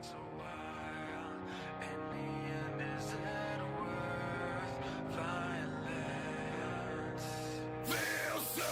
takes a while, and the end is it worth violence? Feel so.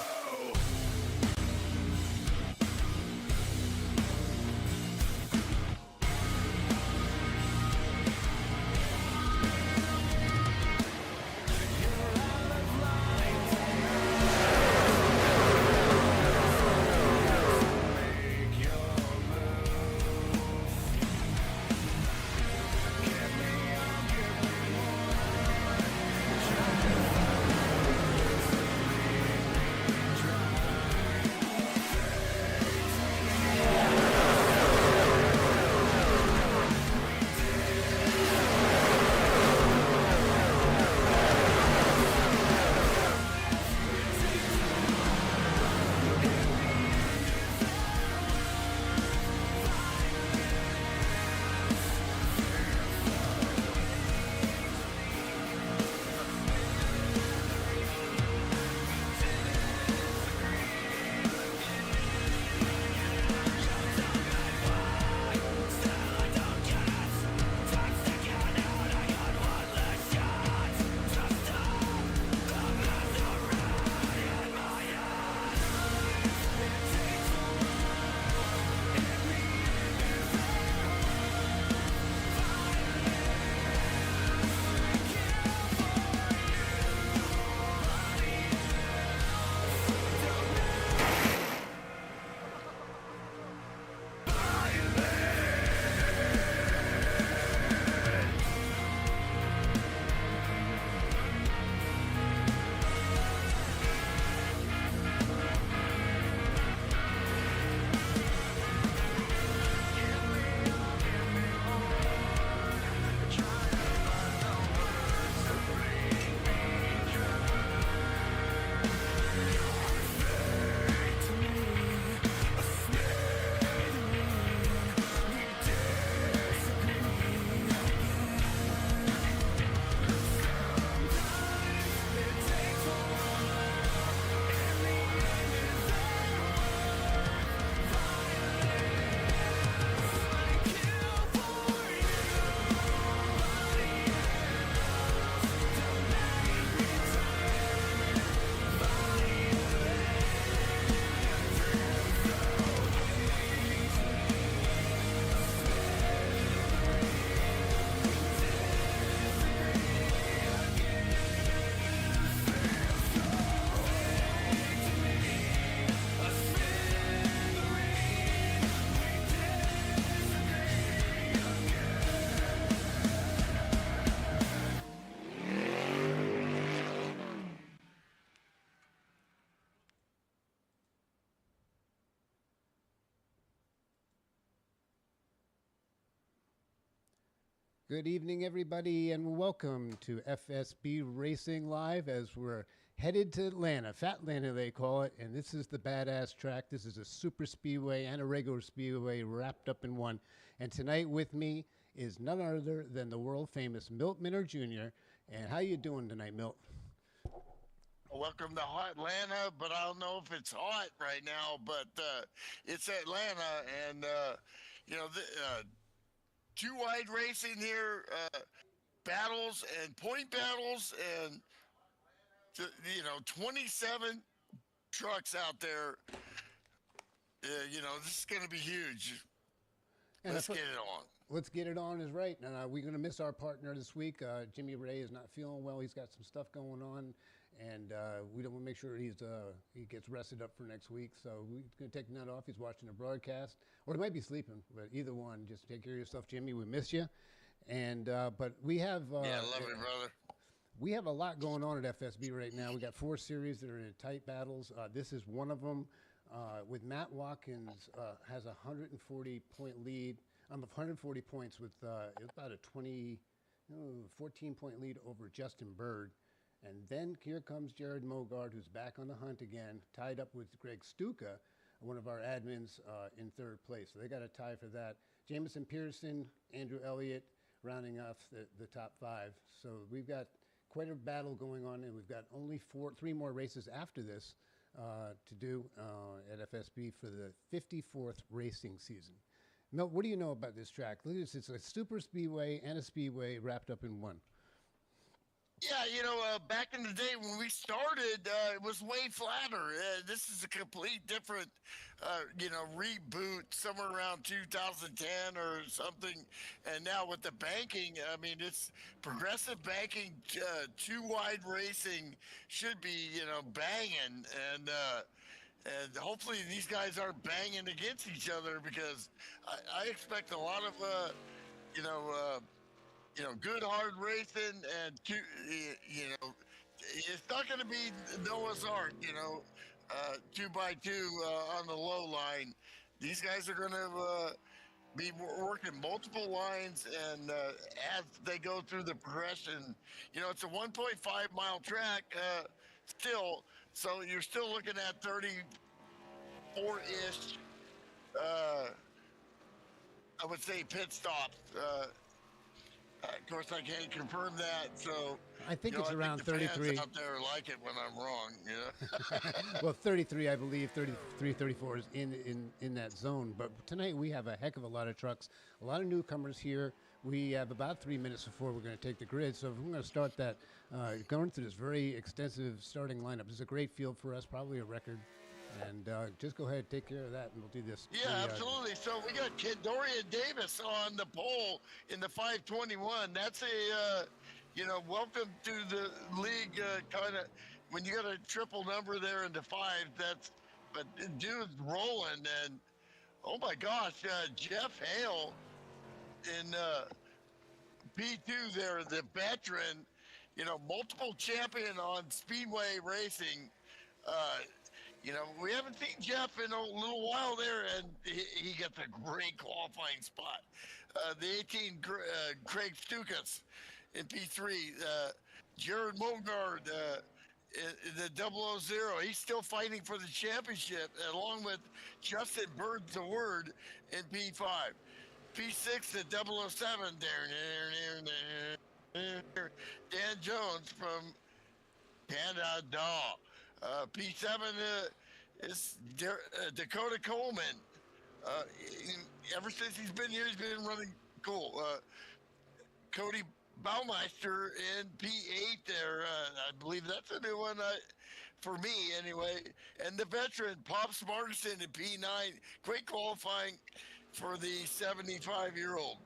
Good evening, everybody, and welcome to FSB Racing Live as we're headed to Atlanta. Fatlanta, they call it, and this is the badass track. This is a super speedway and a regular speedway wrapped up in one. And tonight with me is none other than the world-famous Milt Minner Jr. And how you doing tonight, Milt? Welcome to hot Atlanta, but I don't know if it's hot right now, but it's Atlanta, and two wide racing here, battles and point battles, and 27 trucks out there. This is going to be huge. And Let's get it on. Let's get it on is right. And we're going to miss our partner this week. Jimmy Ray is not feeling well. He's got some stuff going on, and we don't want to make sure he gets rested up for next week. So we're going to take the night off. He's watching a broadcast, or he might be sleeping. But either one, just take care of yourself, Jimmy. We miss you. And but we have love it, brother. We have a lot going on at FSB right now. We got 4 series that are in tight battles. This is one of them. With Matt Watkins has a 140-point lead. 140 points with about a 14-point lead over Justin Bird. And then here comes Jared Mogard, who's back on the hunt again, tied up with Greg Stuka, one of our admins, in 3rd place. So they got a tie for that. Jamison Pearson, Andrew Elliott, rounding off the top 5. So we've got quite a battle going on, and we've got only 3 more races after this to do at FSB for the 54th racing season. No, what do you know about this track? Look at this. It's a super speedway and a speedway wrapped up in one. Yeah, back in the day when we started, it was way flatter. This is a complete different, reboot somewhere around 2010 or something. And now with the banking, I mean, it's progressive banking, two wide racing should be, banging. And hopefully these guys aren't banging against each other because I expect a lot of, you know, uh, good hard racing and it's not going to be Noah's Ark, 2x2 on the low line. These guys are going to be working multiple lines, and as they go through the progression, it's a 1.5 mile track still, so you're still looking at 34-ish. Uh, I would say pit stops. Of course, I can't confirm that. So, I think it's I think around the fans 33. out there like it when I'm wrong. Well, 33, I believe, 33, 34 is in that zone. But tonight we have a heck of a lot of trucks, a lot of newcomers here. We have about 3 minutes before we're going to take the grid. So we're going to start that, going through this very extensive starting lineup. This is a great field for us, probably a record. And just go ahead, take care of that, and we'll do this. Yeah, absolutely. So we got Dorian Davis on the pole in the 521. That's welcome to the league. Kind of when you got a triple number there in the five. But dude's rolling, and oh my gosh, Jeff Hale in P2 there, the veteran, multiple champion on Speedway racing. Uh, we haven't seen Jeff in a little while there, and he gets a great qualifying spot. The 18, Craig Stukas in P3. Jared Mogard in the 000. He's still fighting for the championship, along with Justin Bird's the Word in P5. P6 at 007. Dan Jones from Canada. P7 is Dakota Coleman. Ever since he's been here, he's been running cool. Cody Baumeister in P8 there. I believe that's a new one for me anyway. And the veteran, Pops Martinson in P9. Great qualifying for the 75-year-old.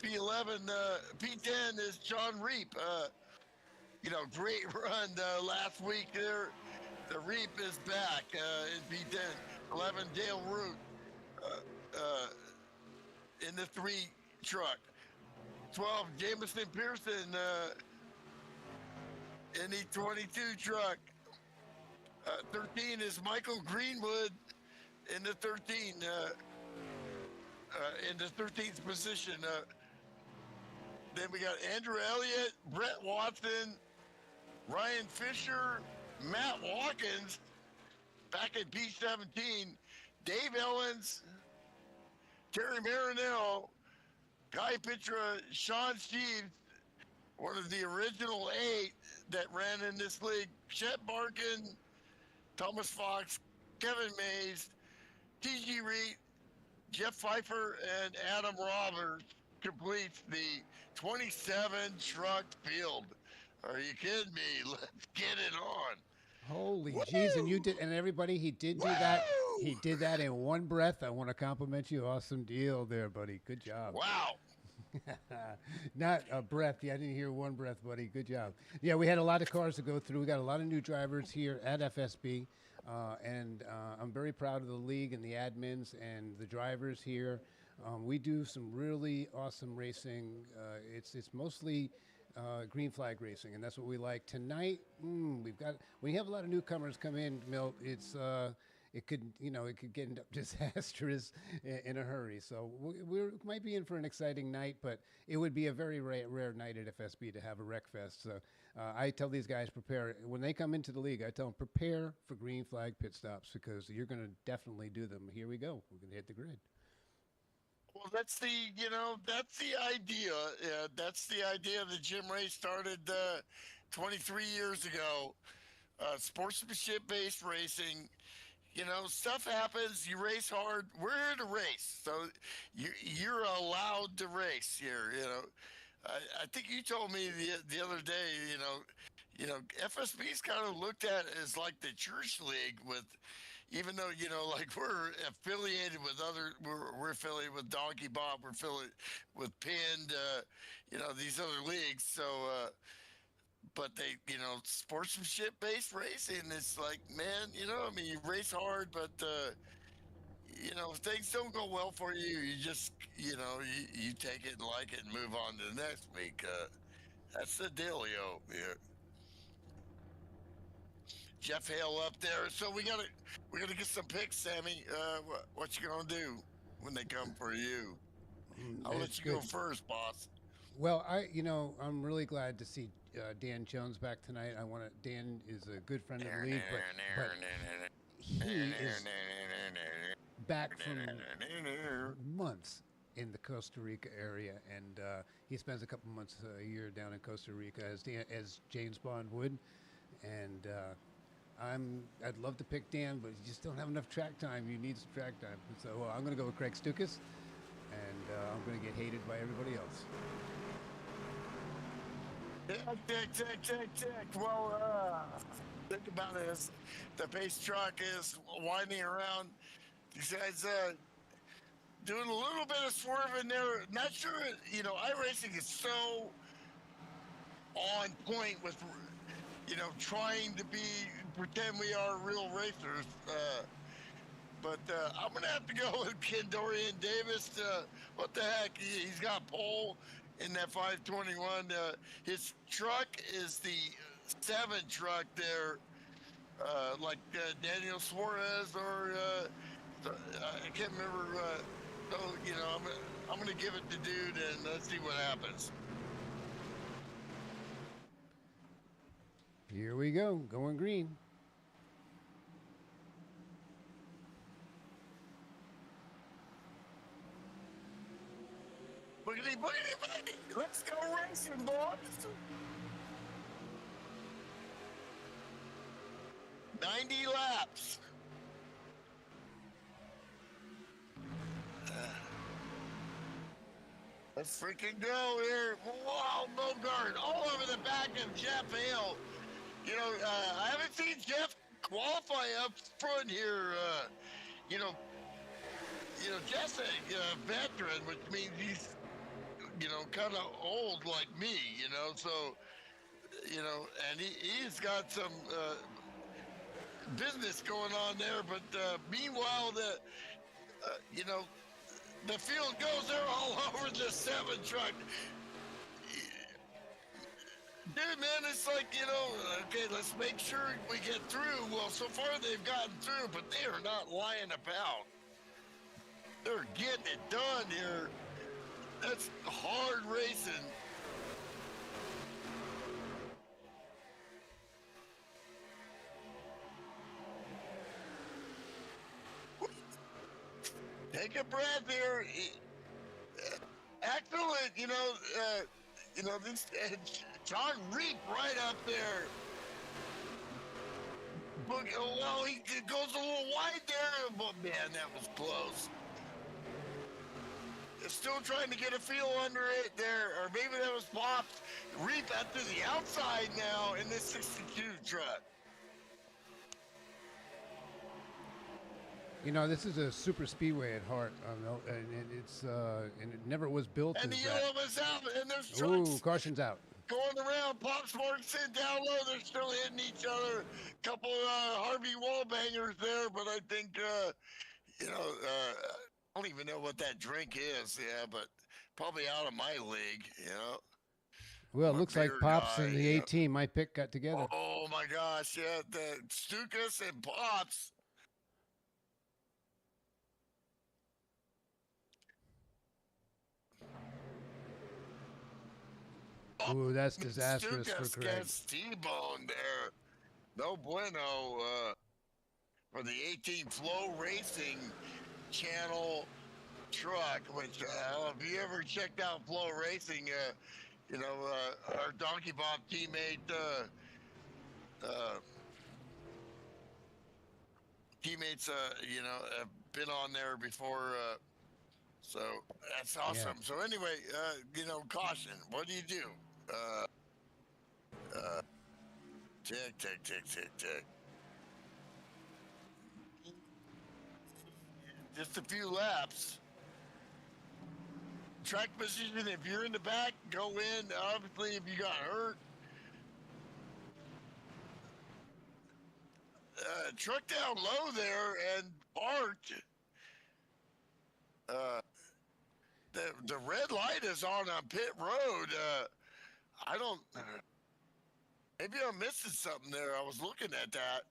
P11, P10 is John Reap. Great run last week there. The Reap is back in P10. 11, Dale Root in the 3 truck. 12, Jameson Pearson in the 22 truck. 13 is Michael Greenwood in the 13, in the 13th position. Then we got Andrew Elliott, Brett Watson, Ryan Fisher, Matt Watkins back at P17, Dave Ellens, Terry Marinello, Guy Pitra, Sean Steves, one of the original 8 that ran in this league, Chet Barkin, Thomas Fox, Kevin Mays, T.G. Reed, Jeff Pfeiffer, and Adam Roberts completes the 27 truck field. Are you kidding me? Let's get it on. Holy jeez, and you did, and everybody, he did do that. He did that in one breath. I want to compliment you. Awesome deal there, buddy. Good job. Wow. Not a breath. Yeah, I didn't hear one breath, buddy. Good job. Yeah, we had a lot of cars to go through. We got a lot of new drivers here at FSB, and I'm very proud of the league and the admins and the drivers here. We do some really awesome racing. It's mostly green flag racing, and that's what we like. Tonight, we have a lot of newcomers come in, Milt. It could get disastrous in a hurry. So we might be in for an exciting night, but it would be a very rare night at FSB to have a wreck fest. So I tell these guys, prepare. When they come into the league, I tell them, prepare for green flag pit stops because you're going to definitely do them. Here we go. We're going to hit the grid. Well, that's the idea. That's the idea that Jim Ray started 23 years ago. Sportsmanship-based racing. stuff happens. You race hard. We're here to race, so you're allowed to race here. I think you told me the other day. FSB's kind of looked at as like the church league with, even though like we're affiliated with we're affiliated with Donkey Bob, we're affiliated with Pinned, these other leagues. So, but they, sportsmanship based racing. It's like, man, I mean, you race hard, but if things don't go well for you, you just, you take it and like it and move on to the next week. That's the dealio. Yeah. Jeff Hale up there. So we're gonna get some picks, Sammy. What you gonna do when they come for you? I'll let It's you go good. first, boss. Well, I'm really glad to see Dan Jones back tonight. Dan is a good friend of the league, but he is back from months in the Costa Rica area, and he spends a couple months a year down in Costa Rica as James Bond would, and I'd love to pick Dan, but you just don't have enough track time. You need some track time, so I'm going to go with Craig Stukas, and I'm going to get hated by everybody else. Tick. Well, think about it. The pace truck is winding around. These guys doing a little bit of swerving there. Not sure, iRacing is so on point with, trying to pretend we are real racers. But I'm going to have to go with Ken Dorian Davis. What the heck? He's got pole in that 521. His truck is the 7 truck there, like Daniel Suarez or I can't remember. So, I'm going to give it to dude and let's see what happens. Here we go, going green. Boogity. Let's go racing, boys. 90 laps. Let's freaking go here. Wow, Bogart all over the back of Jeff Hale. I haven't seen Jeff qualify up front here. Jeff's a veteran, which means he's, kind of old like me, so, and he's got some business going on there. But meanwhile, the field goes there all over the 7 truck. Dude, man, it's like, okay, let's make sure we get through. Well, so far they've gotten through, but they are not lying about. They're getting it done here. That's hard racing. Take a breath here. Excellent, this John Reap right up there. Look, well, he goes a little wide there, but man, that was close. Still trying to get a feel under it there, or maybe that was Pops. Reap out to the outside now in this 62 truck. This is a super speedway at heart, and it's and it never was built And as the that. yellow is out, and there's trucks Ooh, caution's out. going around. Pops Morrison down low. They're still hitting each other. Couple Harvey Wallbangers there, but I think I don't even know what that drink is. Yeah, but probably out of my league. Well, it I'm a looks like beer Pops guy, and the 18, my pick, got together. Oh my gosh, yeah, the Stukas and Pops. Ooh, that's disastrous Stukas for Craig. gets T-boned there. No bueno for the 18 Flow Racing channel truck, which if you ever checked out Flow Racing, our Donkey Bob teammate teammates, have been on there before. So that's awesome. So anyway, caution. What do you do? Tick, tick, tick, tick, tick. Just a few laps. Track position, if you're in the back, go in. Obviously, if you got hurt. Truck down low there and parked. The red light is on pit road. I don't. Maybe I'm missing something there. I was looking at that.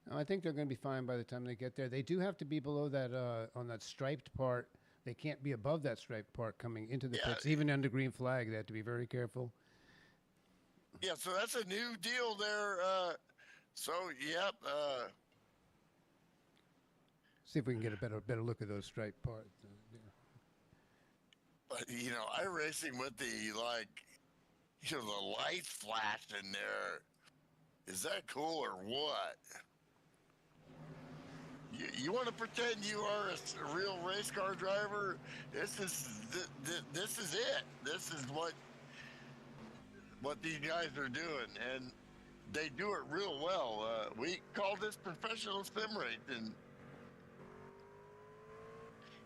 No, I think they're going to be fine by the time they get there. They do have to be below that on that striped part. They can't be above that striped part coming into the pits. Even under green flag, they have to be very careful. Yeah, so that's a new deal there. Yep. See if we can get a better look at those striped parts. But iRacing with the the lights flashing there. Is that cool or what? You want to pretend you are a real race car driver? This is it. This is what these guys are doing, and they do it real well. We call this professional sim racing,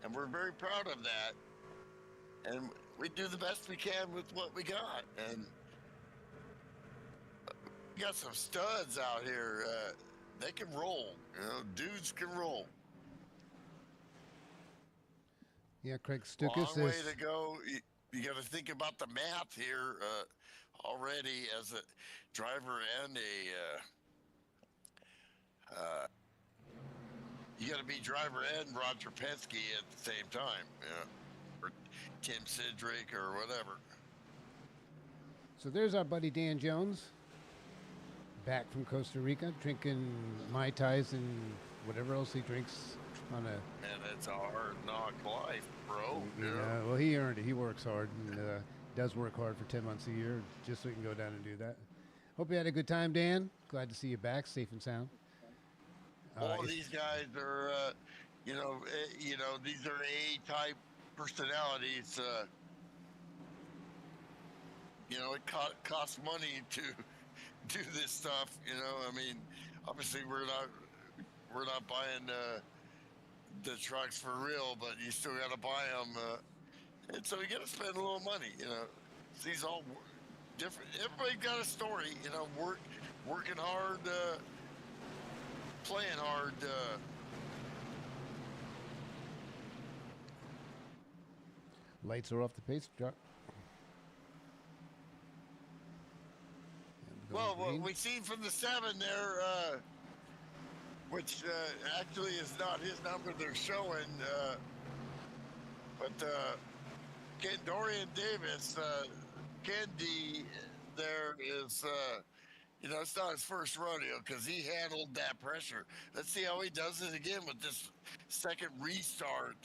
and we're very proud of that. And we do the best we can with what we got, and we got some studs out here. They can roll, dudes can roll. Yeah, Craig Stukas Long way to go. You got to think about the math here already as a driver and you got to be driver and Roger Penske at the same time, or Tim Sidrick or whatever. So there's our buddy Dan Jones, back from Costa Rica, drinking Mai Tais and whatever else he drinks on a... Man, it's a hard knock life, bro. Yeah, well, he earned it. He works hard and does work hard for 10 months a year just so he can go down and do that. Hope you had a good time, Dan. Glad to see you back, safe and sound. All of these guys are, these are A-type personalities. It costs money to do this stuff. I mean, obviously we're not buying the trucks for real, but you still got to buy them, and so you got to spend a little money. These all different. Everybody got a story. Working hard, playing hard. Lights are off the pace truck. Well, what we seen from the 7 there, which actually is not his number they're showing, but Dorian Davis, Candy there is, it's not his first rodeo because he handled that pressure. Let's see how he does it again with this second restart.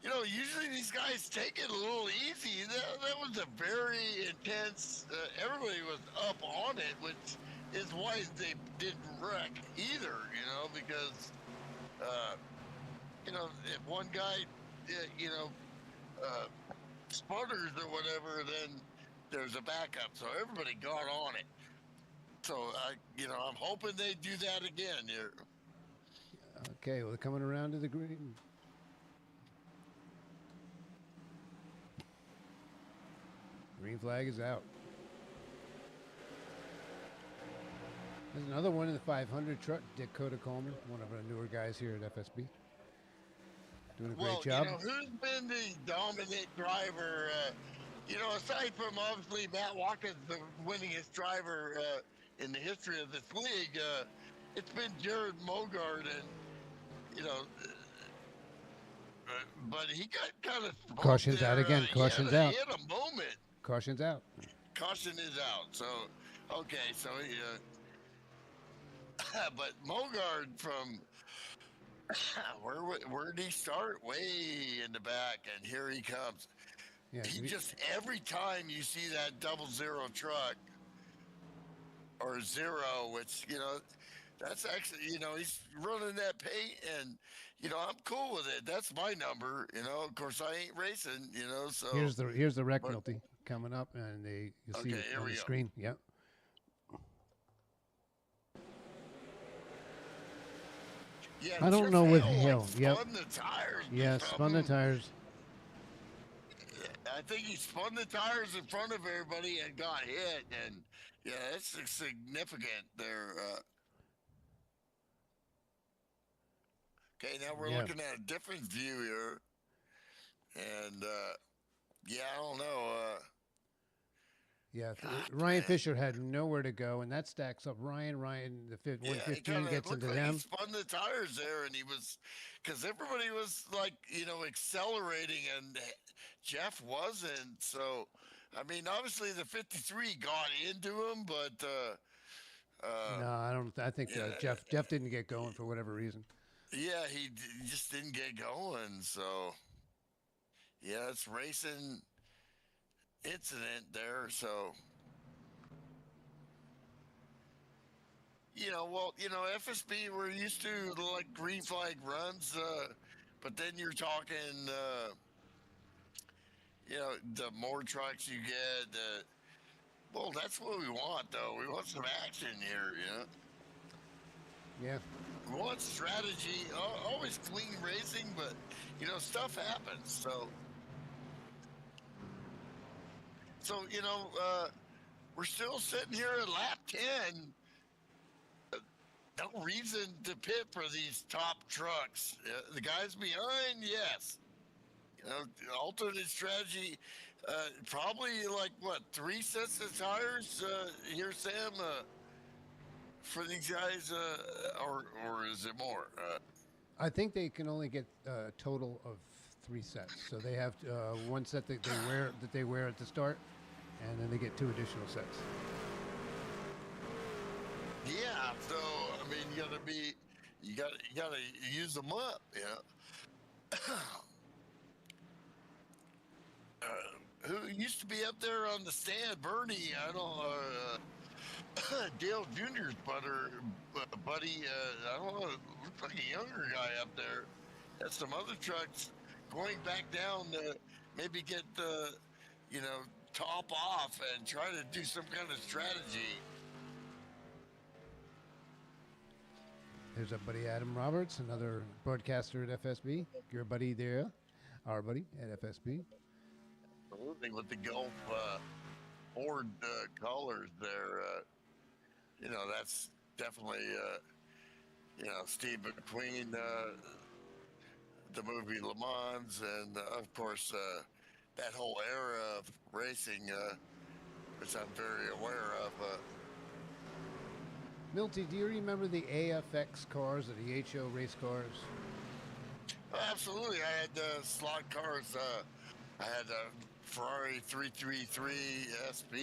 Usually these guys take it a little easy. That was a very intense, everybody was up on it, which is why they didn't wreck either, because, if one guy, sputters or whatever, then there's a backup. So everybody got on it. So, I'm hoping they do that again here. Okay, well, they're coming around to the green. Green flag is out. There's another one in the 500 truck, Dakota Coleman, one of our newer guys here at FSB. Doing a great job. Who's been the dominant driver? Aside from obviously Matt Watkins, the winningest driver in the history of this league, it's been Jared Mogard, and but he got kind of caution's out again. Caution's out. He had a moment. Caution's out. Caution is out. So, okay, so but Mogard from where did he start? Way in the back, and here he comes. Yeah, he just every time you see that 00 truck or 0, which That's actually, he's running that paint, and I'm cool with it. That's my number. Of course, I ain't racing. So. Here's the wreck But penalty coming up, and you'll see okay, it here on we the go. screen. Yep. Yeah, I don't Jeff know with Hale like Hill. Yep. spun the tires. Yeah, spun the tires. I think he spun the tires in front of everybody and got hit, and yeah, that's significant there. Okay, now we're Yeah. looking at a different view here, and yeah, I don't know. Yeah, God, Ryan man. Fisher had nowhere to go, and that stacks up. Ryan, the Yeah, it 115 kind of gets looked into like he them. spun the tires there, and he was, because everybody was like, accelerating, and Jeff wasn't. So, I mean, obviously the 53 got into him, but No, I don't. I think yeah, Jeff didn't get going for whatever reason. yeah, he just didn't get going. So, yeah, it's racing incident there. So, FSB, we're used to like green flag runs, but then you're talking, the more trucks you get, well, that's what we want, though. We want some action here. Yeah. We want strategy, always clean racing, but stuff happens. So we're still sitting here at lap 10. No reason to pit for these top trucks. The guys behind, yes. Alternate strategy. Probably like what, 3 sets of tires here, Sam, for these guys, or is it more? I think they can only get a total of 3 sets. So they have one set that they wear at the start, and then they get 2 additional sets. Yeah. So I mean, you gotta use them up. Who used to be up there on the stand? Bernie. I don't know. Dale Jr.'s buddy. I don't know. Looks like a younger guy up there. Had some other trucks going back down to maybe get the, top off and try to do some kind of strategy. There's our buddy Adam Roberts, another broadcaster at FSB. Your buddy there, our buddy at FSB. Absolutely, with the Gulf Ford colors there. That's definitely, Steve McQueen, the movie Le Mans, and of course, that whole era of racing, which I'm very aware of. Milty, do you remember the AFX cars or the HO race cars? Absolutely, I had slot cars. I had a Ferrari 333 SP.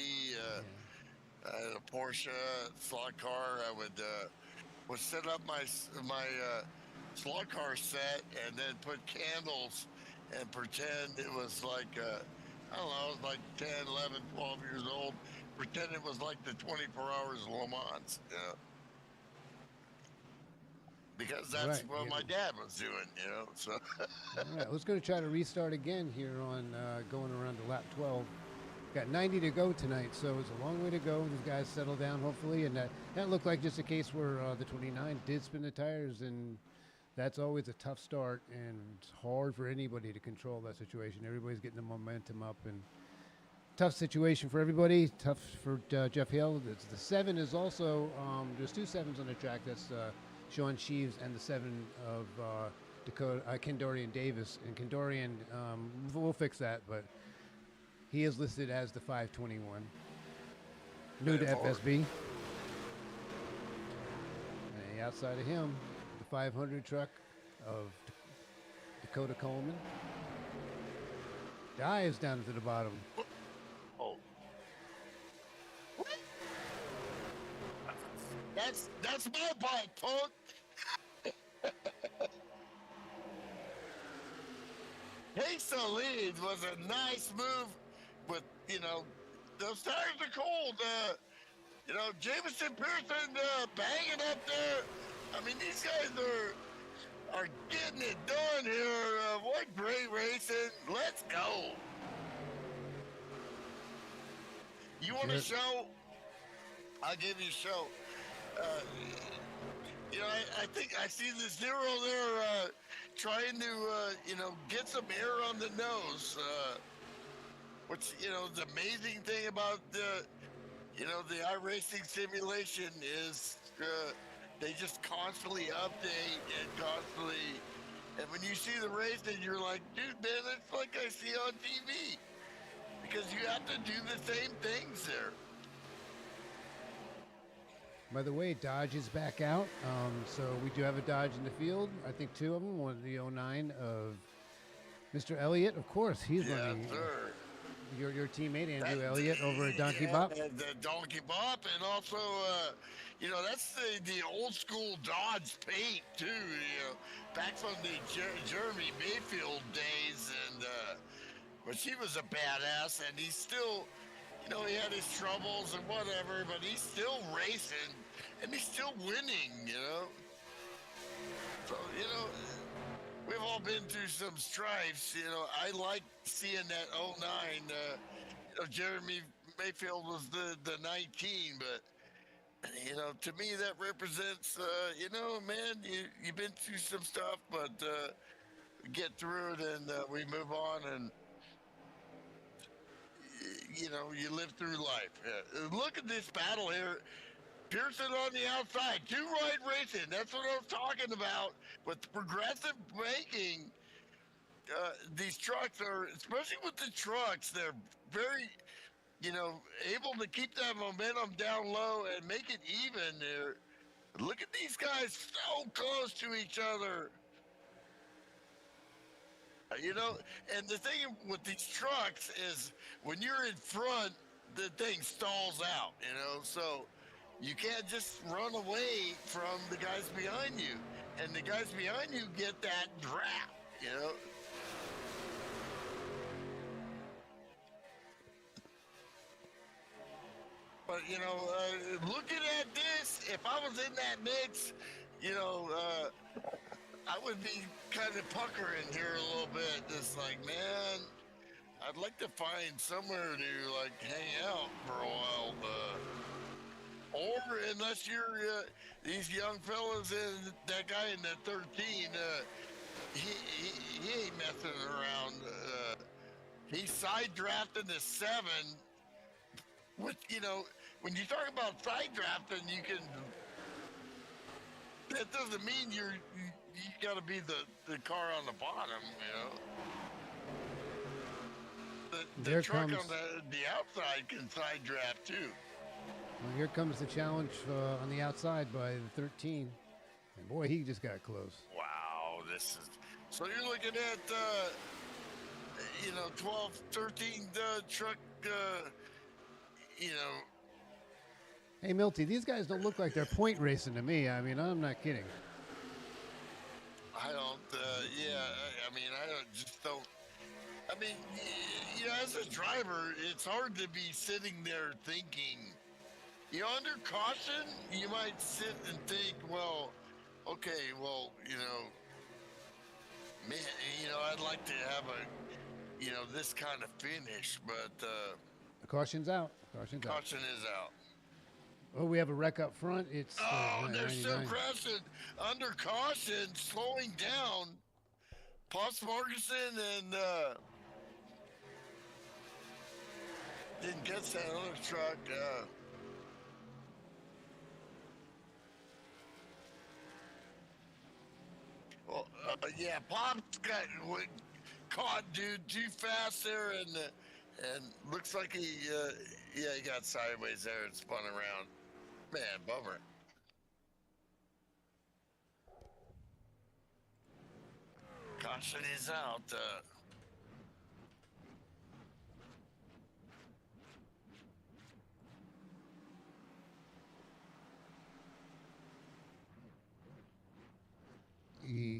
I had a Porsche slot car. I would set up my slot car set and then put candles and pretend it was like, I don't know, it was like 10, 11, 12 years old. Pretend it was like the 24 hours of Le Mans. Because that's Right, what yeah. my dad was doing, so. All right, let's go to try to restart again here on going around to lap 12. Got 90 to go tonight, so it's a long way to go. These guys settle down, hopefully, and that looked like just a case where the 29 did spin the tires, and that's always a tough start, and it's hard for anybody to control that situation. Everybody's getting the momentum up, and tough situation for everybody. Tough for Jeff Hill. The 7 is also, there's 2 7s on the track. That's Sean Sheaves and the 7 of Kendorian Davis. And Kendorian, we'll fix that, but he is listed as the 521. New to FSB. And outside of him, the 500 truck of Dakota Coleman. Dives down to the bottom. Oh. That's my bike, punk. Takes the lead was a nice move, but those tires are cold. Jameson Pearson banging up there mean, these guys are getting it done here. What great racing! Let's go. You want a Good. show? I'll give you a show. Uh, you know, I think I see the zero there trying to, get some air on the nose. Which, the amazing thing about the iRacing simulation is they just constantly update and constantly. And when you see the racing, you're like, dude, man, it's like I see on TV. Because you have to do the same things there. By the way, Dodge is back out. So we do have a Dodge in the field. I think two of them. One of the 09 of Mr. Elliott. Of course, he's running. Sir. Your teammate, Andrew Elliott, over at Donkey Bop. The Donkey Bop, and also, that's the old school Dodge paint, too, back from the Jeremy Mayfield days, and, but she was a badass, and he's still, he had his troubles and whatever, but he's still racing, and he's still winning, So, we've all been through some strifes, I like seeing that 09, Jeremy Mayfield was the 19, but, to me that represents, man, you've been through some stuff, but get through it and we move on and, you live through life. Look at this battle here. Pearson on the outside, two right racing. That's what I was talking about. With the progressive braking, these trucks are, especially with the trucks, they're very, able to keep that momentum down low and make it even there. Look at these guys so close to each other. And the thing with these trucks is when you're in front, the thing stalls out, so you can't just run away from the guys behind you. And the guys behind you get that draft, But, looking at this, if I was in that mix, I would be kind of puckering here a little bit. Just like, man, I'd like to find somewhere to, like, hang out for a while. Or unless you're these young fellas and that guy in the 13, he ain't messing around. He's side drafting the 7. Which, when you talk about side drafting, you can. That doesn't mean you got to be the car on the bottom, The truck on the outside can side draft too. Well, here comes the challenge on the outside by the 13. And boy, he just got close. Wow, this is... So you're looking at, 12, 13 truck, Hey, Milty, these guys don't look like they're point racing to me. I mean, I'm not kidding. I don't, I mean, as a driver, it's hard to be sitting there thinking, under caution, you might sit and think, well, okay, man, I'd like to have this kind of finish, but, The caution's out. Caution is out. Oh, we have a wreck up front. It's they're still 99. crashing under caution, slowing down. Pops Markinson and didn't catch that other truck. Pop's got caught dude too fast there, and looks like he got sideways there and spun around. Man, bummer. Caution is out.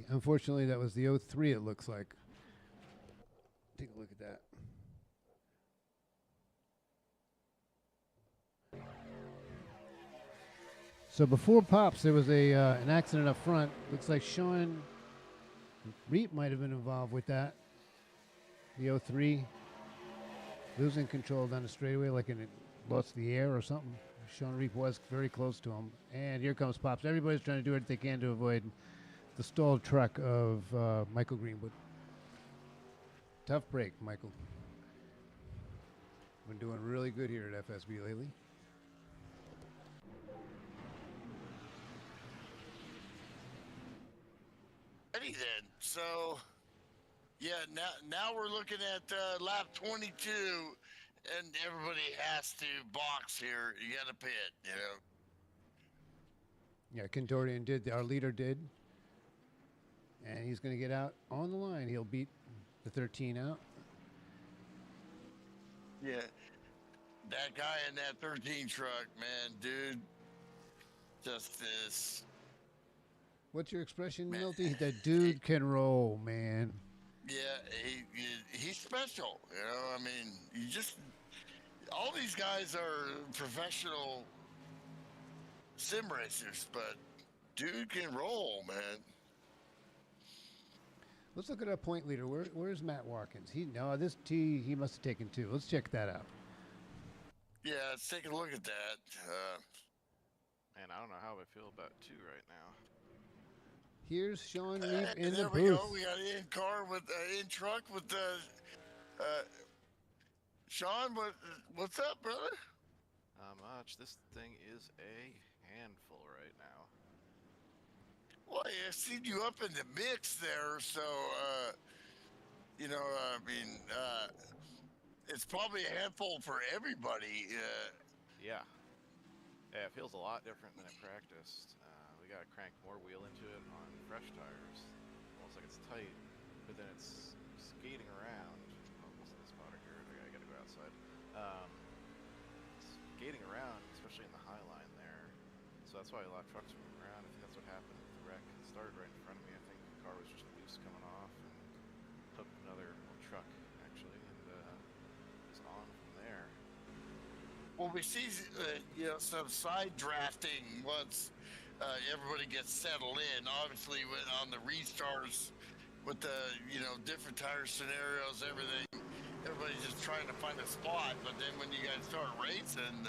Unfortunately, that was the 03, it looks like. Take a look at that. So before Pops, there was an accident up front. Looks like Sean Reap might have been involved with that. The 03 losing control down the straightaway, like it lost the air or something. Sean Reap was very close to him. And here comes Pops. Everybody's trying to do what they can to avoid the stalled truck of Michael Greenwood. Tough break, Michael. Been doing really good here at FSB lately. Ready then. So, yeah, now we're looking at lap 22, and everybody has to box here. You got to pit, you know. Yeah, Kentorian did. Our leader did. And he's going to get out on the line. He'll beat the 13 out. Yeah. That guy in that 13 truck, man, dude, just this. What's your expression, Milty? That dude can roll, man. Yeah, he's special. You know, I mean, all these guys are professional sim racers, but dude can roll, man. Let's look at our point leader. Where's Matt Watkins? This T he must have taken two. Let's check that out. Yeah, let's take a look at that. Man, I don't know how I feel about 2 right now. Here's Sean Reap in the there booth. we go. We got in car with in truck with Sean. What's up, brother? Not much. This thing is a handful right now. Well, I seen you up in the mix there, so you know, I mean, it's probably a handful for everybody. Yeah. Yeah, it feels a lot different than I practiced. We gotta crank more wheel into it on fresh tires. Almost like it's tight, but then it's skating around. Almost in the spotter here. I gotta go outside. Skating around, especially in the high line there. So that's why a lot of trucks move around. I think that's what happened with the wreck. It started right in front of me. I think the car was just loose coming off and hooked another truck actually, and was on from there. Well, we see you know, some side drafting once everybody gets settled in. Obviously, on the restarts with the different tire scenarios, everything. Everybody's just trying to find a spot, but then when you guys start racing,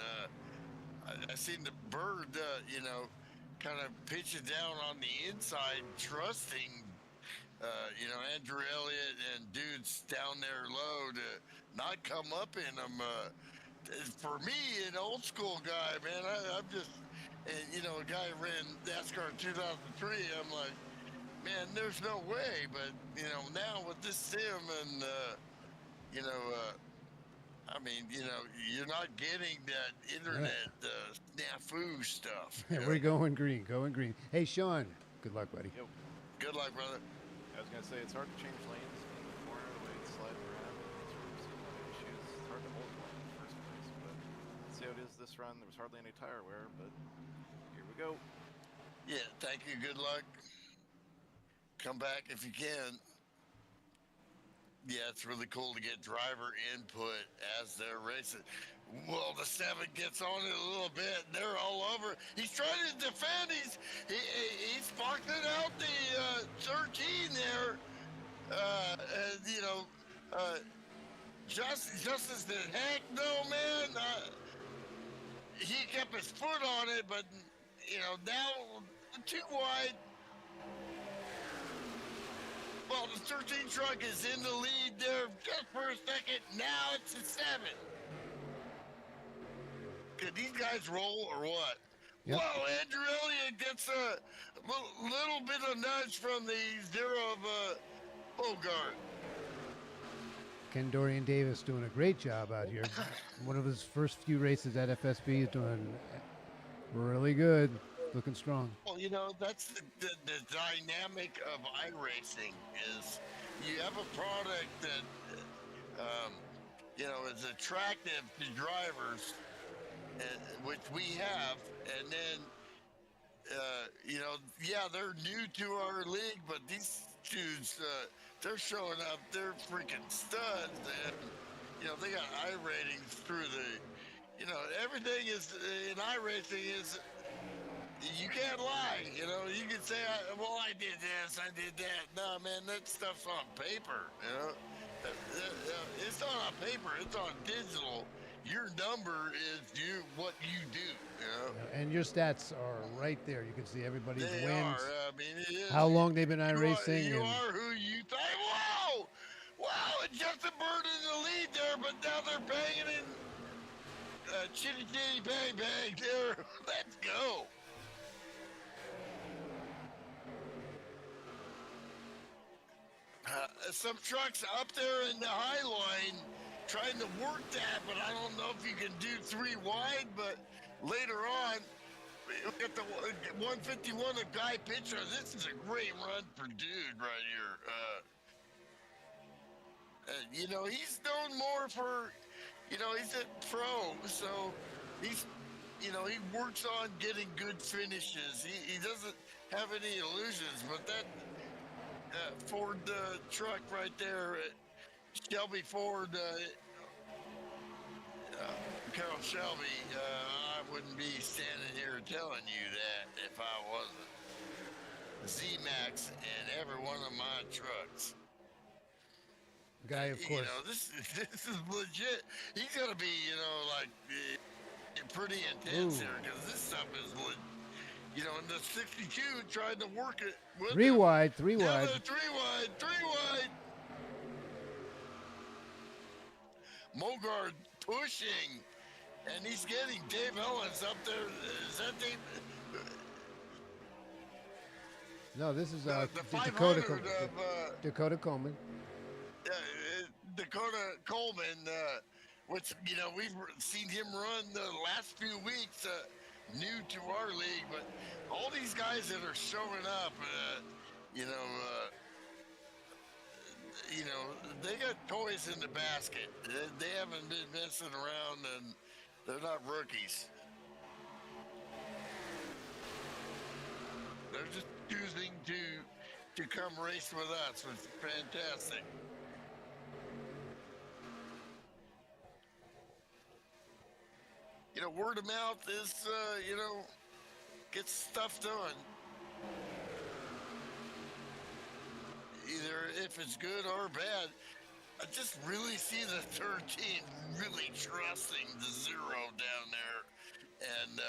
I seen the bird, kind of pitching down on the inside, trusting, Andrew Elliott and dudes down there low to not come up in them. For me, an old school guy, man, I'm just, and a guy ran NASCAR in 2003. I'm like, man, there's no way. But now with this sim and I mean, you're not getting that internet snafu stuff. Yeah, we're going green, Hey, Sean, good luck, buddy. Yo. Good luck, brother. I was gonna say it's hard to change lanes in the corner the way it's sliding around. It's sort of seen a lot of issues. It's hard to hold one in the first place, but let's see how it is this run. There was hardly any tire wear, but here we go. Yeah, thank you. Good luck. Come back if you can. Yeah, it's really cool to get driver input as they're racing. Well, the 7 gets on it a little bit, and they're all over. He's trying to defend. He's boxing out the 13 there. Justice did heck no, man. He kept his foot on it, but now too wide. Well, the 13 truck is in the lead there just for a second. Now it's a 7. Could these guys roll or what? Yep. Whoa, Andrew Elliott gets a little bit of nudge from the 0 of Bogart. Ken Dorian Davis doing a great job out here. One of his first few races at FSB is doing really good, looking strong. Well, that's the dynamic of iRacing is you have a product that, is attractive to drivers, which we have, and then, they're new to our league, but these dudes, they're showing up, they're freaking studs, and, they got iRatings through the, everything is, in iRacing is, you can't lie. You know, you can say, well, I did this, I did that. No, man, that stuff's on paper. You know, it's not on paper. It's on digital. Your number is what you do. You know, And your stats are right there. You can see everybody's they wins, are. I mean, it is. how long they've been on racing, You and are who you think. Whoa, wow! And Justin Bird in the lead there, but now they're banging in. Chitty chitty bang bang there. Let's go. Some trucks up there in the high line trying to work that, but I don't know if you can do 3 wide. But later on, we got the 151 of Guy Pitcher. This is a great run for dude right here. You know, he's known more for, you know, he's a pro, so he's, you know, he works on getting good finishes. He doesn't have any illusions, but that Ford truck right there, Shelby Ford, Carol Shelby, I wouldn't be standing here telling you that if I wasn't. Z-Max and every one of my trucks. Guy, of You course. know, this is legit. He's gonna be, you know, like pretty intense here because this stuff is legit. You know, in the 62, trying to work it with 3 him. wide, 3 Now wide. they're 3 wide, 3 wide. Mogard pushing, and he's getting Dave Owens up there. Is that Dave? No, this is The Dakota 500 of Dakota Coleman. Dakota Coleman, which, you know, we've seen him run the last few weeks, new to our league, but all these guys that are showing up, you know, they got toys in the basket. They haven't been messing around, and they're not rookies. They're just choosing to come race with us, which is fantastic. You know, word of mouth is, you know, gets stuff done. Either if it's good or bad. I just really see the 13 really trusting the 0 down there and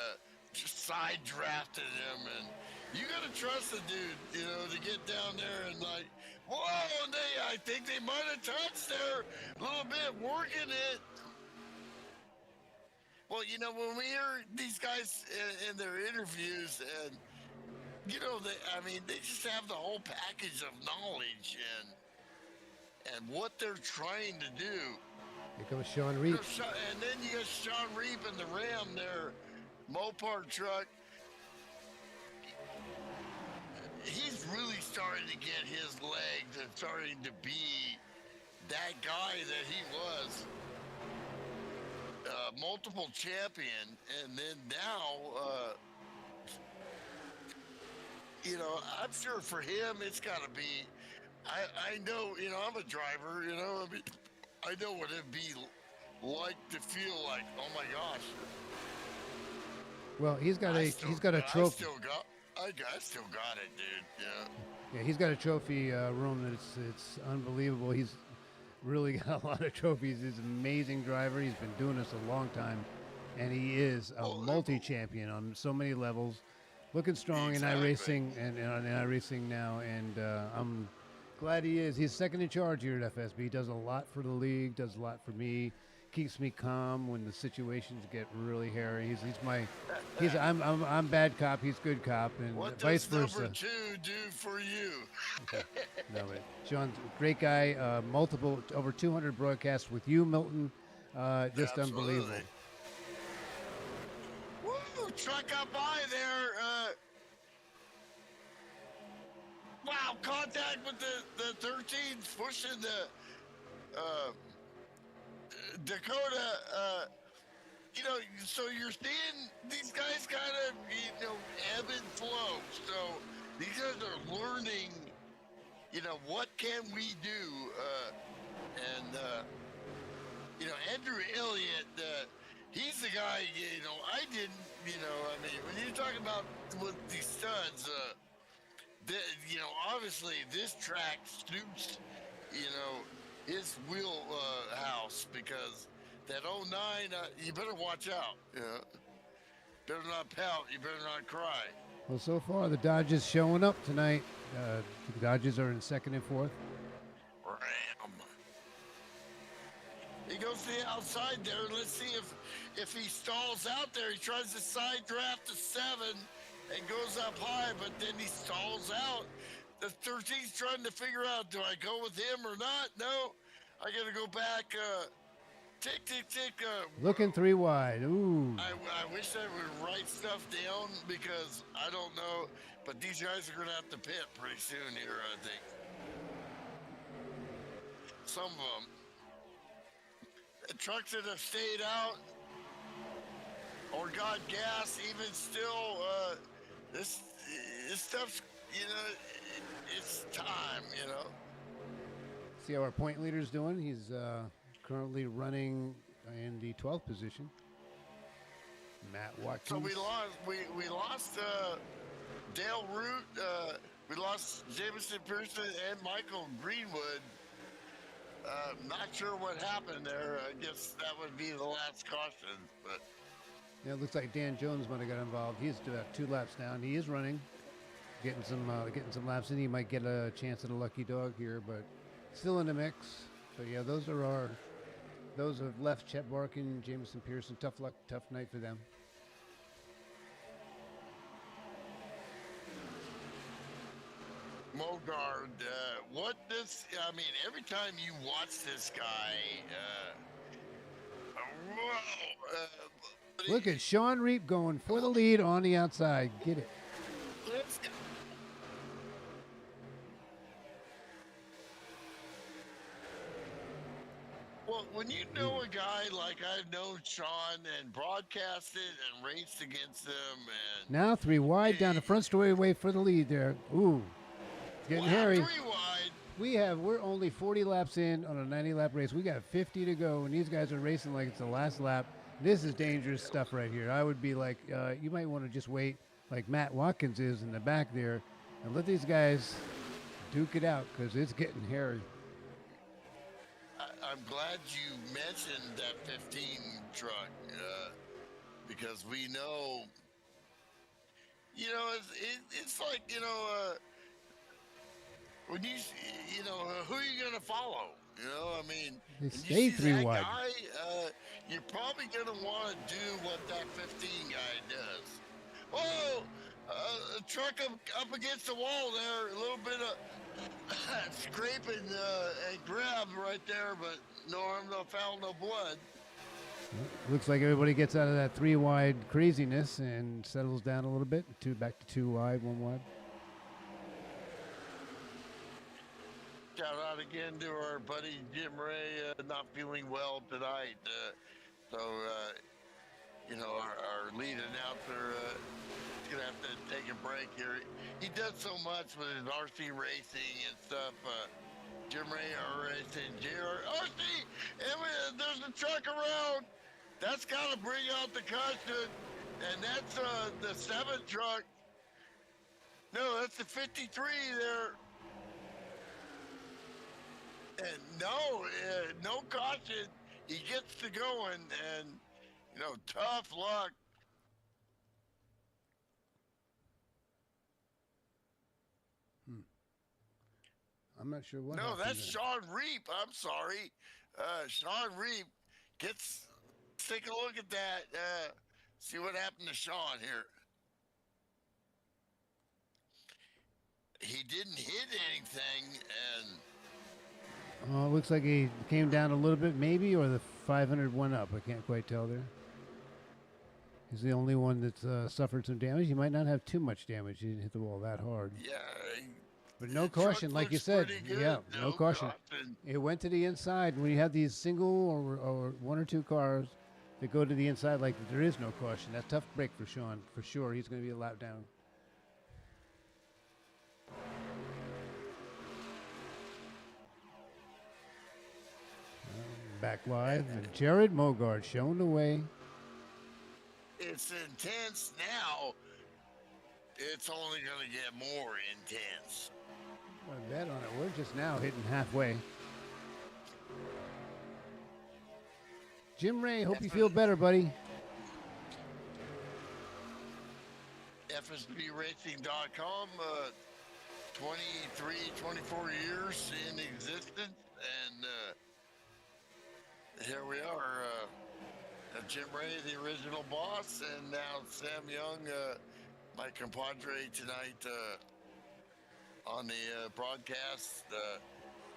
just side drafting him. And you got to trust the dude, you know, to get down there and like, whoa, and I think they might have touched there a little bit, working it. Well, you know, when we hear these guys in their interviews, and you know, they just have the whole package of knowledge and what they're trying to do. Here comes Sean Reap. And then you got Sean Reap and the Ram there, Mopar truck. He's really starting to get his legs and starting to be that guy that he was. Multiple champion, and then now, you know, I'm sure for him it's got to be. I know, you know, I'm a driver. You know, I mean, I know what it'd be like to feel like, oh my gosh. Well, he's got a trophy. I still got it, dude. Yeah. Yeah, he's got a trophy room it's unbelievable. He's really got a lot of trophies. He's an amazing driver. He's been doing this a long time, and he is a multi-champion on so many levels. Looking strong Exactly. in iRacing and on iRacing now, and I'm glad he is. He's second in charge here at FSB. He does a lot for the league, does a lot for me, keeps me calm when the situations get really hairy. I'm bad cop, he's good cop, and What vice does versa. number 2 do for you? No, but Sean's a great guy. Over 200 broadcasts with you, Milton. Just Absolutely. unbelievable. Woo! Truck up by there. Wow! Contact with the 13s, pushing the Dakota. You know, so you're seeing these guys kind of, you know, ebb and flow. So these guys are learning, you know, what can we do? You know, Andrew Elliott, he's the guy. I didn't. I mean, when you're talking about with these studs, obviously this track suits, his wheel house because that '09, you better watch out. Better not pout. You better not cry. Well, so far the Dodgers showing up tonight. The Dodgers are in second and fourth. Ram. He goes to the outside there. Let's see if he stalls out there. He tries to side draft to 7 and goes up high, but then he stalls out. The 13's trying to figure out, do I go with him or not? No, I got to go back. Tick, tick, tick. Looking 3 wide. Ooh. I wish I would write stuff down because I don't know, but these guys are going to have to pit pretty soon here, I think. Some of them. The trucks that have stayed out or got gas, even still, this stuff's, it's time, See how our point leader's doing? He's currently running in the 12th position. Matt Watkins. So we lost Dale Root, we lost Jameson Pearson and Michael Greenwood. Not sure what happened there. I guess that would be the last caution, but Yeah, it looks like Dan Jones might have got involved. He's 2 laps down. He is running, getting some laps in. He might get a chance at a lucky dog here, but still in the mix. But yeah, those have left Chet Barkin, Jameson Pearson. Tough luck, tough night for them. Mogard, every time you watch this guy, Look at Sean Reap going for the lead on the outside. Get it. let's go. Well, when you know a guy like I've known Sean and broadcasted and raced against him, and Now 3 wide down the front straightaway for the lead there. Ooh, it's getting hairy. 3 wide. We're only 40 laps in on a 90-lap race. We got 50 to go, and these guys are racing like it's the last lap. This is dangerous stuff right here. I would be like, you might want to just wait, like Matt Watkins is in the back there, and let these guys duke it out because it's getting hairy. I'm glad you mentioned that 15 truck because we know, it's like, when who are you going to follow? They when stay you see 3 that wide. guy, you're probably going to want to do what that 15 guy does. Whoa! A truck up against the wall there, a little bit of scraping and grab right there, but no harm, no foul, no blood. Looks like everybody gets out of that 3 wide craziness and settles down a little bit. Back to 2 wide, 1 wide. Shout out again to our buddy Jim Ray, not feeling well tonight. Our lead announcer is going to have to take a break here. He does so much with his RC racing and stuff. Jim Ray, our racing, RC, and there's a truck around. That's got to bring out the cushion. And that's the 7 truck. No, that's the 53 there. And no caution. He gets to going, and tough luck. I'm not sure what. No, that's there. Sean Reap. I'm sorry, Sean Reap gets. Let's take a look at that. See what happened to Sean here. He didn't hit anything, and It looks like he came down a little bit, maybe, or the 500 went up. I can't quite tell there. He's the only one that's suffered some damage. He might not have too much damage. He didn't hit the wall that hard. yeah. But no the truck caution, like you looks said. pretty good. Yeah, no caution. It went to the inside. When you have these single or 1 or 2 cars that go to the inside, like there is no caution. That's a tough break for Sean, for sure. He's going to be a lap down. Back live, and Jared Mogard showing the way. it's intense now, it's only going to get more intense. I bet on it. We're just now hitting halfway. Jim Ray, hope you feel better, buddy. FSBRacing.com, 23, 24 years in existence, and here we are. Jim Ray, the original boss, and now Sam Young, my compadre tonight on the broadcast.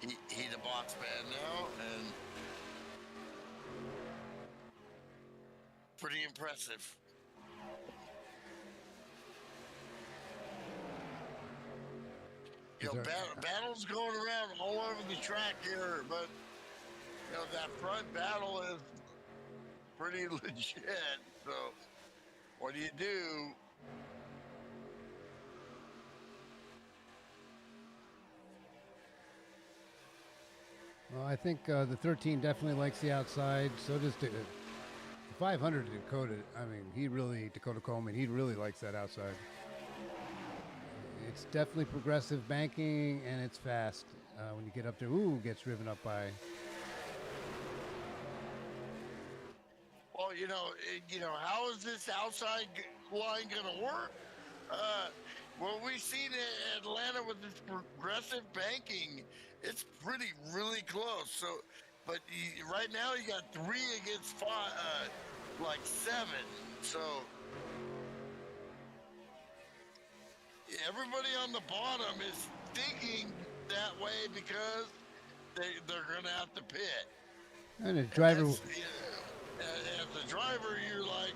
He the boss man now, and pretty impressive. You know, battles going around all over the track here, but you know that front battle is pretty legit. So, what do you do? Well, I think the 13 definitely likes the outside. So does the 500 Dakota. I mean, Dakota Coleman, he really likes that outside. It's definitely progressive banking, and it's fast. When you get up there, gets driven up by. Well, you know, how is this outside line going to work? Well, we've seen in Atlanta with this progressive banking, it's really close. So, but right now you got 3 against 5, like 7. So everybody on the bottom is thinking that way because they're going to have to pit. And the driver. As a driver, you're like,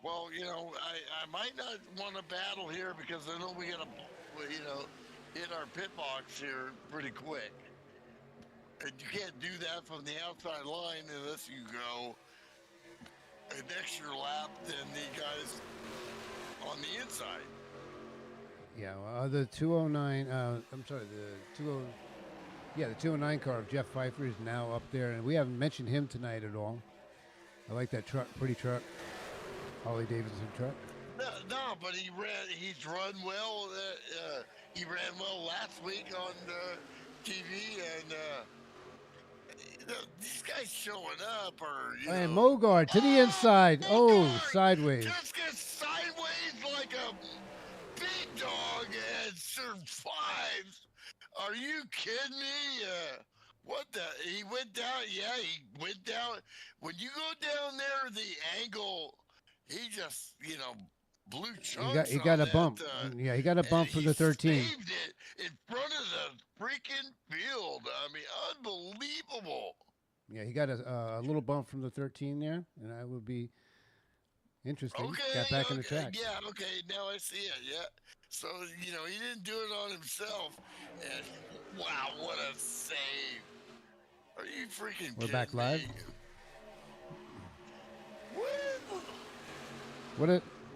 well, you know, I might not want to battle here because I know we got to, you know, hit our pit box here pretty quick. And you can't do that from the outside line unless you go an extra lap than the guys on the inside. Yeah, well, the 209. I'm sorry, the 20. Yeah, the 209 car of Jeff Pfeiffer is now up there, and we haven't mentioned him tonight at all. I like that truck, pretty truck, Harley Davidson truck. No, but he's run well. He ran well last week on TV, and these guys showing up are, you And know. Mogard to the inside. Mogard Sideways. just gets sideways like a big dog and survives. Are you kidding me? What the? He went down. Yeah, he went down. When you go down there, the angle, he just, you know, blew chunks. He got a that, bump. Yeah, he got a bump from the 13. Saved it in front of the freaking field. I mean, unbelievable. Yeah, he got a little bump from the 13 there, and that would be interesting. Okay, got back in the track. Yeah, okay, now I see it. Yeah. So, you know, he didn't do it on himself. And wow, what a save. Are you freaking We're kidding back live. me?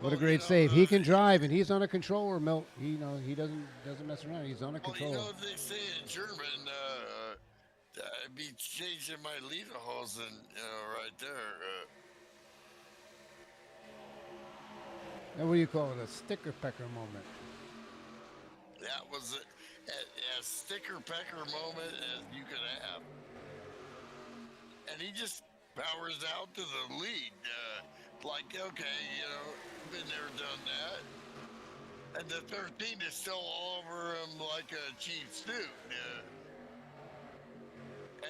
What a great save. He can drive, and he's on a controller, Milt. He doesn't mess around. He's on a controller. You know what they say in German, I'd be changing my Lederhosen, you know, right there. And what do you call it? A sticker pecker moment. That was a sticker pecker moment as you could have. And he just powers out to the lead. Like, okay, you know, been there, done that. And the 13 is still all over him like a cheap suit.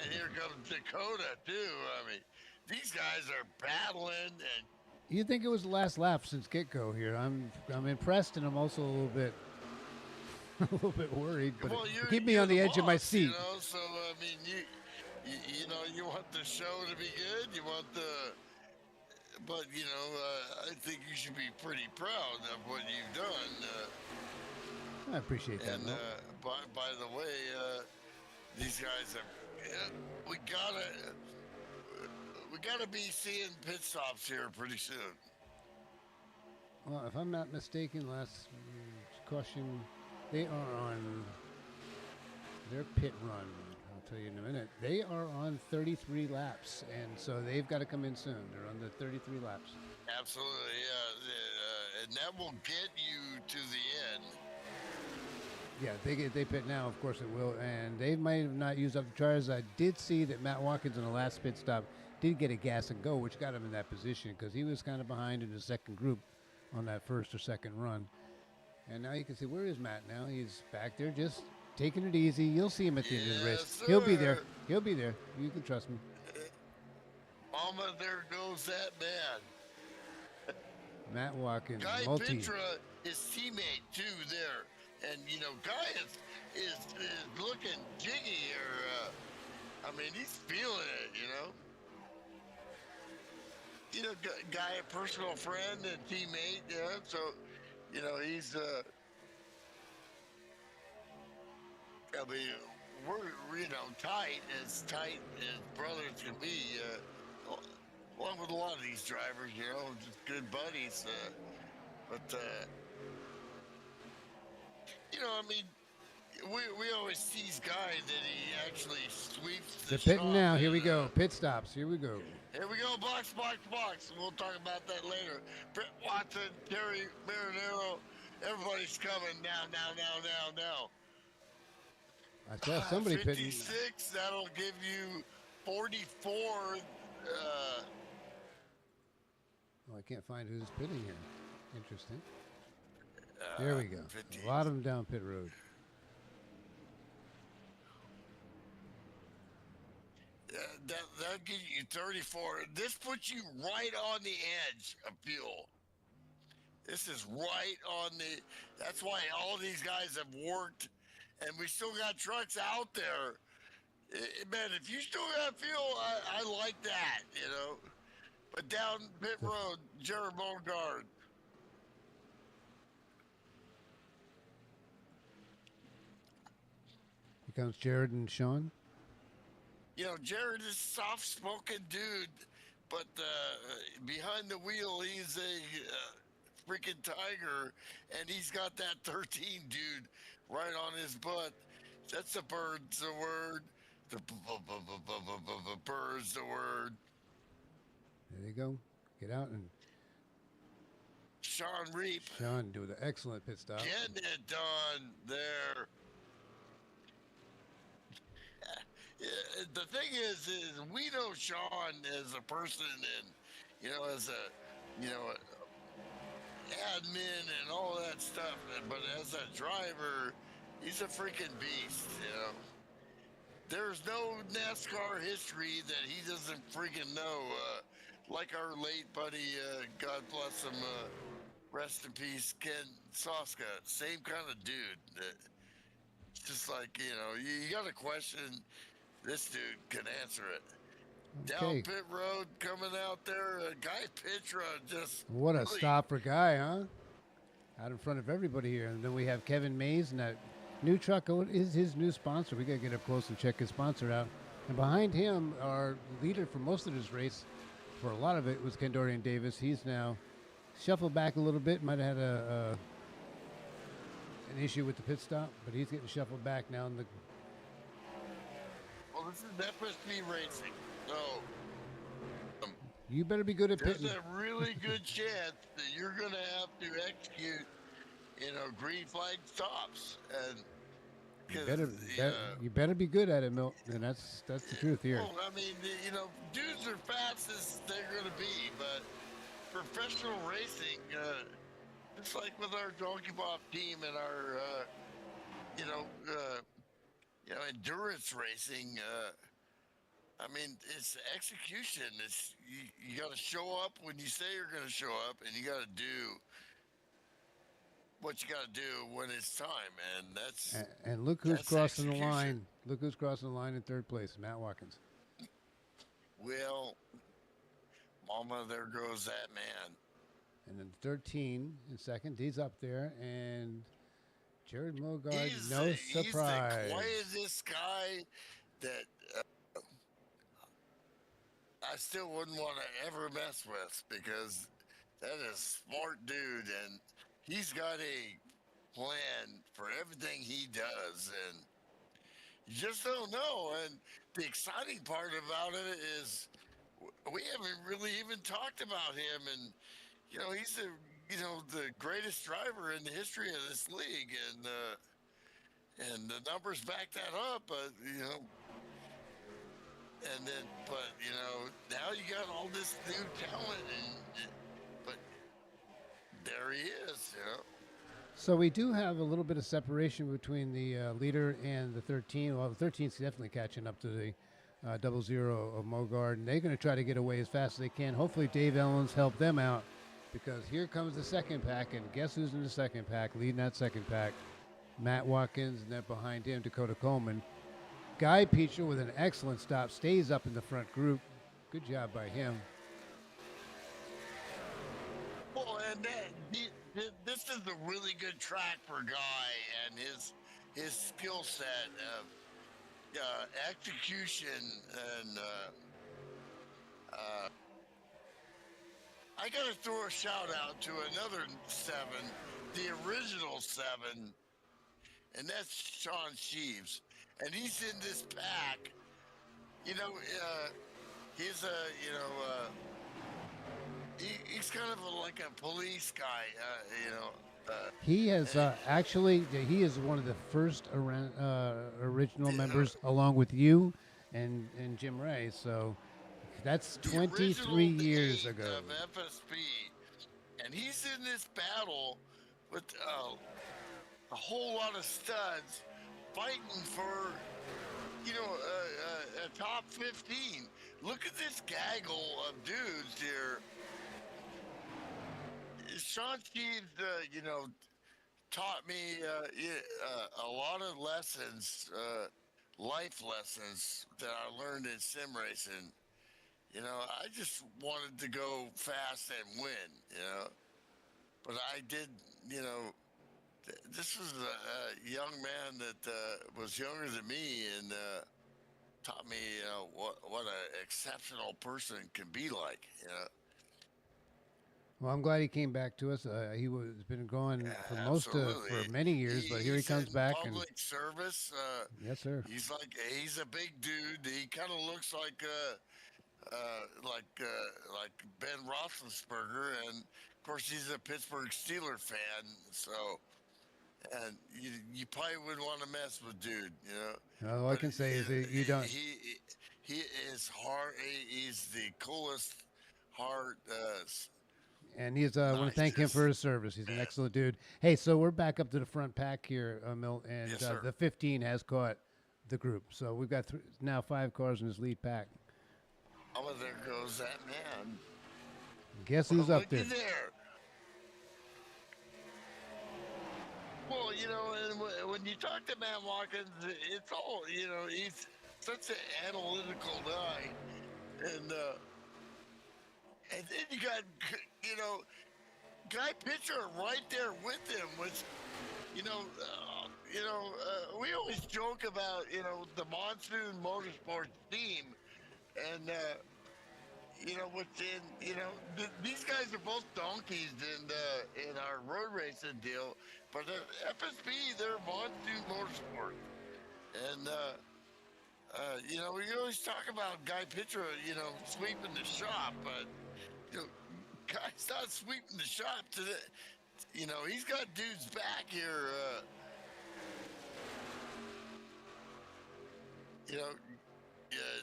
And here comes Dakota, too. I mean, these guys are battling. And You think it was the last lap since get-go here? I'm impressed, and I'm also a little bit worried. But well, keep me on the edge of my seat. You know, so I mean, you know, you want the show to be good. You want but you know, I think you should be pretty proud of what you've done. I appreciate that. And by the way, these guys are. We gotta be seeing pit stops here pretty soon. Well, if I'm not mistaken, last caution, they are on their pit run. I'll tell you in a minute. They are on 33 laps, and so they've got to come in soon. They're on the 33 laps. Absolutely, yeah. And that will get you to the end. Yeah, they pit now. Of course it will, and they might have not used up the tires. I did see that Matt Watkins in the last pit stop did get a gas and go, which got him in that position because he was kind of behind in the second group on that first or second run. And now you can see, where is Matt now? He's back there just taking it easy. You'll see him at the end of the race. Yes, He'll be there. sir. He'll be there. You can trust me. Mama, there goes that man. Matt Watkins, Guy multi. Petra, his teammate too, there, and Guy is looking jiggy here. I mean, he's feeling it. Guy, a personal friend and teammate. Yeah, so he's. I mean, we're tight as brothers can be. Along with a lot of these drivers, just good buddies. But I mean, we always tease Guy that he actually sweeps the They're pitting shop now. Here and, we go. Pit stops. Here we go. Here we go, box. We'll talk about that later. Brett Watson, Terry Marinero, everybody's coming now. I saw somebody pitting. 56, that'll give you 44. Oh, I can't find who's pitting here. Interesting. There we go. 50. A lot of them down pit road. That'll give you 34. This puts you right on the edge of fuel. This is right on the. That's why all these guys have worked, and we still got trucks out there. Man, if you still got fuel, I like that, But down pit road, Jared Bogard. Here comes Jared and Sean. Jared is a soft-spoken dude, but behind the wheel, he's a freaking tiger, and he's got that 13 dude right on his butt. That's the bird's the word. The bird's the word. There you go. Get out and Sean Reap Sean do the excellent pit stop. getting it done there. The thing is we know Sean as a person and as a admin and all that stuff, but as a driver, he's a freaking beast. There's no NASCAR history that he doesn't freaking know. Like our late buddy, God bless him, rest in peace, Ken Soska, same kind of dude. Just like you got a question. This dude can answer it. Okay. Down pit road, coming out there, Guy Petra just. What a really, stop for Guy, huh? Out in front of everybody here. And then we have Kevin Mays, and that new truck is his new sponsor. We got to get up close and check his sponsor out. And behind him, our leader for most of this race, for a lot of it, was Kendorian Davis. He's now shuffled back a little bit. Might have had an issue with the pit stop, but he's getting shuffled back now. Well, this is FSB racing, so You better be good at there's pitting. a really good chance that you're going to have to execute, green flag stops. And You better be good at it, Milt. And that's the truth here. well, I mean, dudes are fast as they're going to be, but professional racing, it's like with our Donkey Bob team and our, endurance racing. I mean, it's execution. It's you got to show up when you say you're going to show up, and you got to do what you got to do when it's time, and that's. And look who's that's crossing the execution. line. Look who's crossing the line in third place, Matt Watkins. Well, mama, there goes that man. And then 13 in second. He's up there. And Jared Mogard, He's no the surprise. quietest guy that I still wouldn't want to ever mess with, because that is a smart dude, and he's got a plan for everything he does, and you just don't know. And the exciting part about it is we haven't really even talked about him, and he's the greatest driver in the history of this league, and the numbers back that up. And then, but now you got all this new talent, but there he is. So we do have a little bit of separation between the leader and the 13. Well, the 13's definitely catching up to the 00 of Mogard, and they're going to try to get away as fast as they can. Hopefully Dave Ellens helped them out, because here comes the second pack, and guess who's in the second pack, leading that second pack? Matt Watkins, and then behind him, Dakota Coleman. Guy Peacher with an excellent stop, stays up in the front group. Good job by him. Well, and this is a really good track for Guy and his skill set of execution, and I gotta throw a shout out to another 7, the original 7, and that's Sean Sheaves, and he's in this pack. He's he's kind of like a police guy, He has actually, he is one of the first original members, along with you and Jim Ray. So that's 23 years ago. Of FSB, and he's in this battle with a whole lot of studs fighting for a top 15. Look at this gaggle of dudes here. Sean Sheaves, taught me a lot of lessons, life lessons that I learned in sim racing. I just wanted to go fast and win, but I did, this was a young man that was younger than me, and taught me, what an exceptional person can be like, Well, I'm glad he came back to us. He was been gone for many years, but here he comes back. Public service. Yes, sir. He's a big dude. He kind of looks like Ben Roethlisberger, and of course he's a Pittsburgh Steelers fan. So, and you probably wouldn't want to mess with dude. All I can say is that you don't. He is hard. He's the coolest heart. And he's, I want to thank him for his service. He's an excellent dude. Hey, so we're back up to the front pack here, Milt, and Yes, the 15 has caught the group. So we've got now 5 cars in his lead pack. Oh, there goes that man. Guess who's up there? Well, and when you talk to Matt Watkins, it's all, he's such an analytical guy. And then you got, Guy Pitcher right there with him, which, we always joke about, the Monsoon Motorsports team, and, these guys are both donkeys in our road racing deal, but at FSB, they're Monsoon Motorsports. And, we always talk about Guy Pitcher, sweeping the shop, but, Guy's not sweeping the shop today. He's got dudes back here.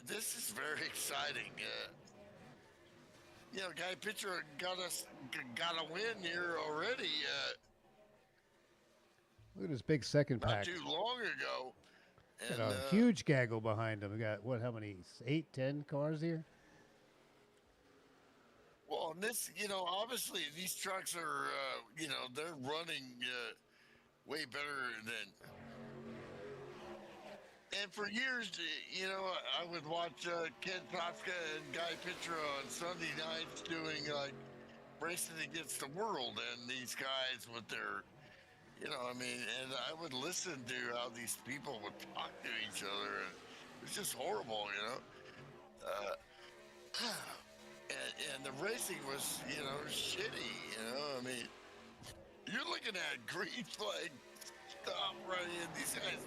This is very exciting. Guy Pitcher got a win here already. Look at his big second pack. Not too long ago. And, got a huge gaggle behind him. We got, how many? 8, 10 cars here? Well, and this, obviously these trucks are, they're running way better than. And for years, I would watch Ken Toska and Guy Pitcher on Sunday nights doing racing against the world, and these guys with their, and I would listen to how these people would talk to each other, and it was just horrible, And the racing was, shitty, you're looking at green flag stop right in, these guys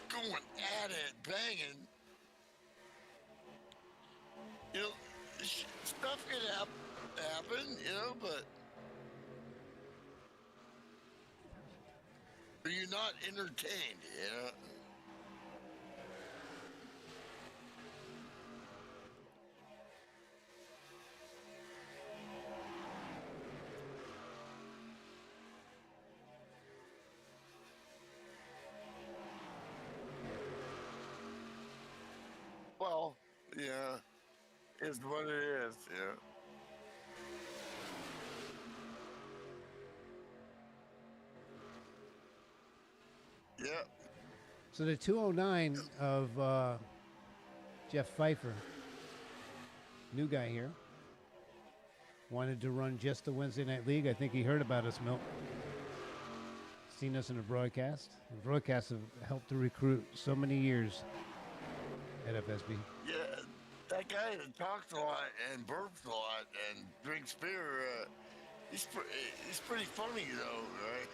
going at it, banging. you know, stuff can happen, you know, but are you not entertained, you know? Well, yeah, is what it is, yeah. Yeah. So the 209 of Jeff Pfeiffer, new guy here, wanted to run just the Wednesday Night League. I think he heard about us, Milt. Seen us in a broadcast. The broadcasts have helped to recruit so many years at FSB. Yeah, that guy that talks a lot and burps a lot and drinks beer, he's pretty funny though, right?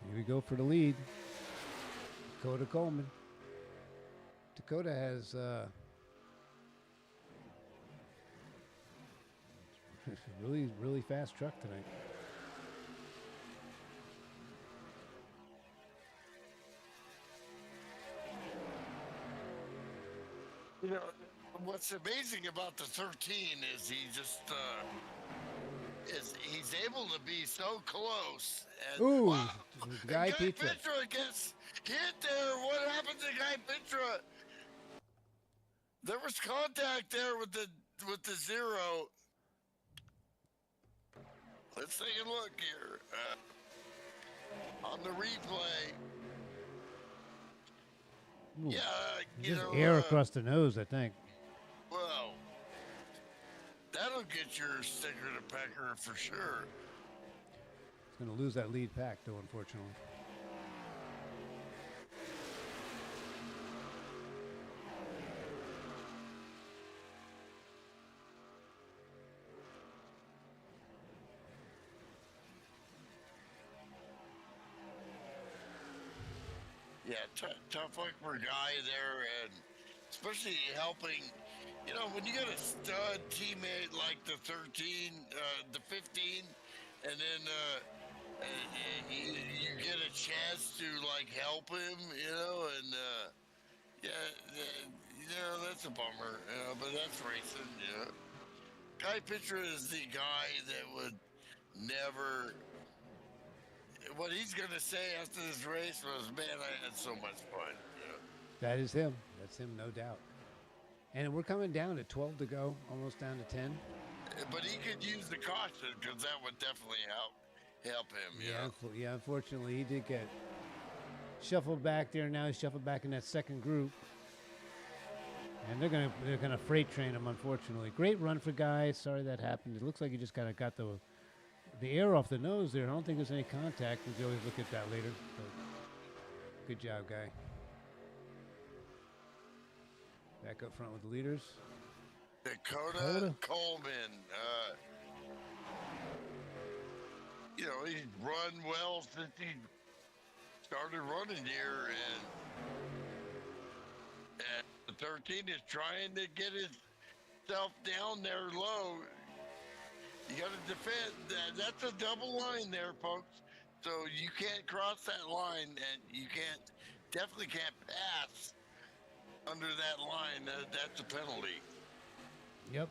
Here we go for the lead. Dakota Coleman. Dakota has really fast truck tonight. You know, what's amazing about the 13 is he's able to be so close. And, Ooh, wow, Guy and Pizza. Petra gets hit there. What happened to Guy Petra? There was contact there with the zero. Let's take a look here on the replay. Ooh, Yeah, you just know, air across the nose, I think. well, that'll get your sticker to pecker for sure. It's going to lose that lead pack, though, unfortunately. Yeah, tough luck for a guy there, and especially helping. You know, when you got a stud teammate like the 13, the 15, and then you get a chance to like help him, you know, and you know that's a bummer, you know, but that's racing, you know. Guy Petra is the guy that would never. What he's gonna say after this race was, "Man, I had so much fun." You know? That is him. That's him, no doubt. And we're coming down to 12 to go, almost down to 10. But he could use the caution because that would definitely help him. You know? Yeah, unfortunately, he did get shuffled back there. Now he's shuffled back in that second group. And they're gonna freight train him, unfortunately. Great run for Guy. Sorry that happened. It looks like he just kind of got the air off the nose there. I don't think there's any contact. We can always look at that later. But good job, Guy. Back up front with the leaders. Dakota Coleman. You know, he's run well since he started running here, and the 13 is trying to get himself down there low. You got to defend. That's a double line there, folks. So you can't cross that line, and you definitely can't pass under that line. That's a penalty. Yep,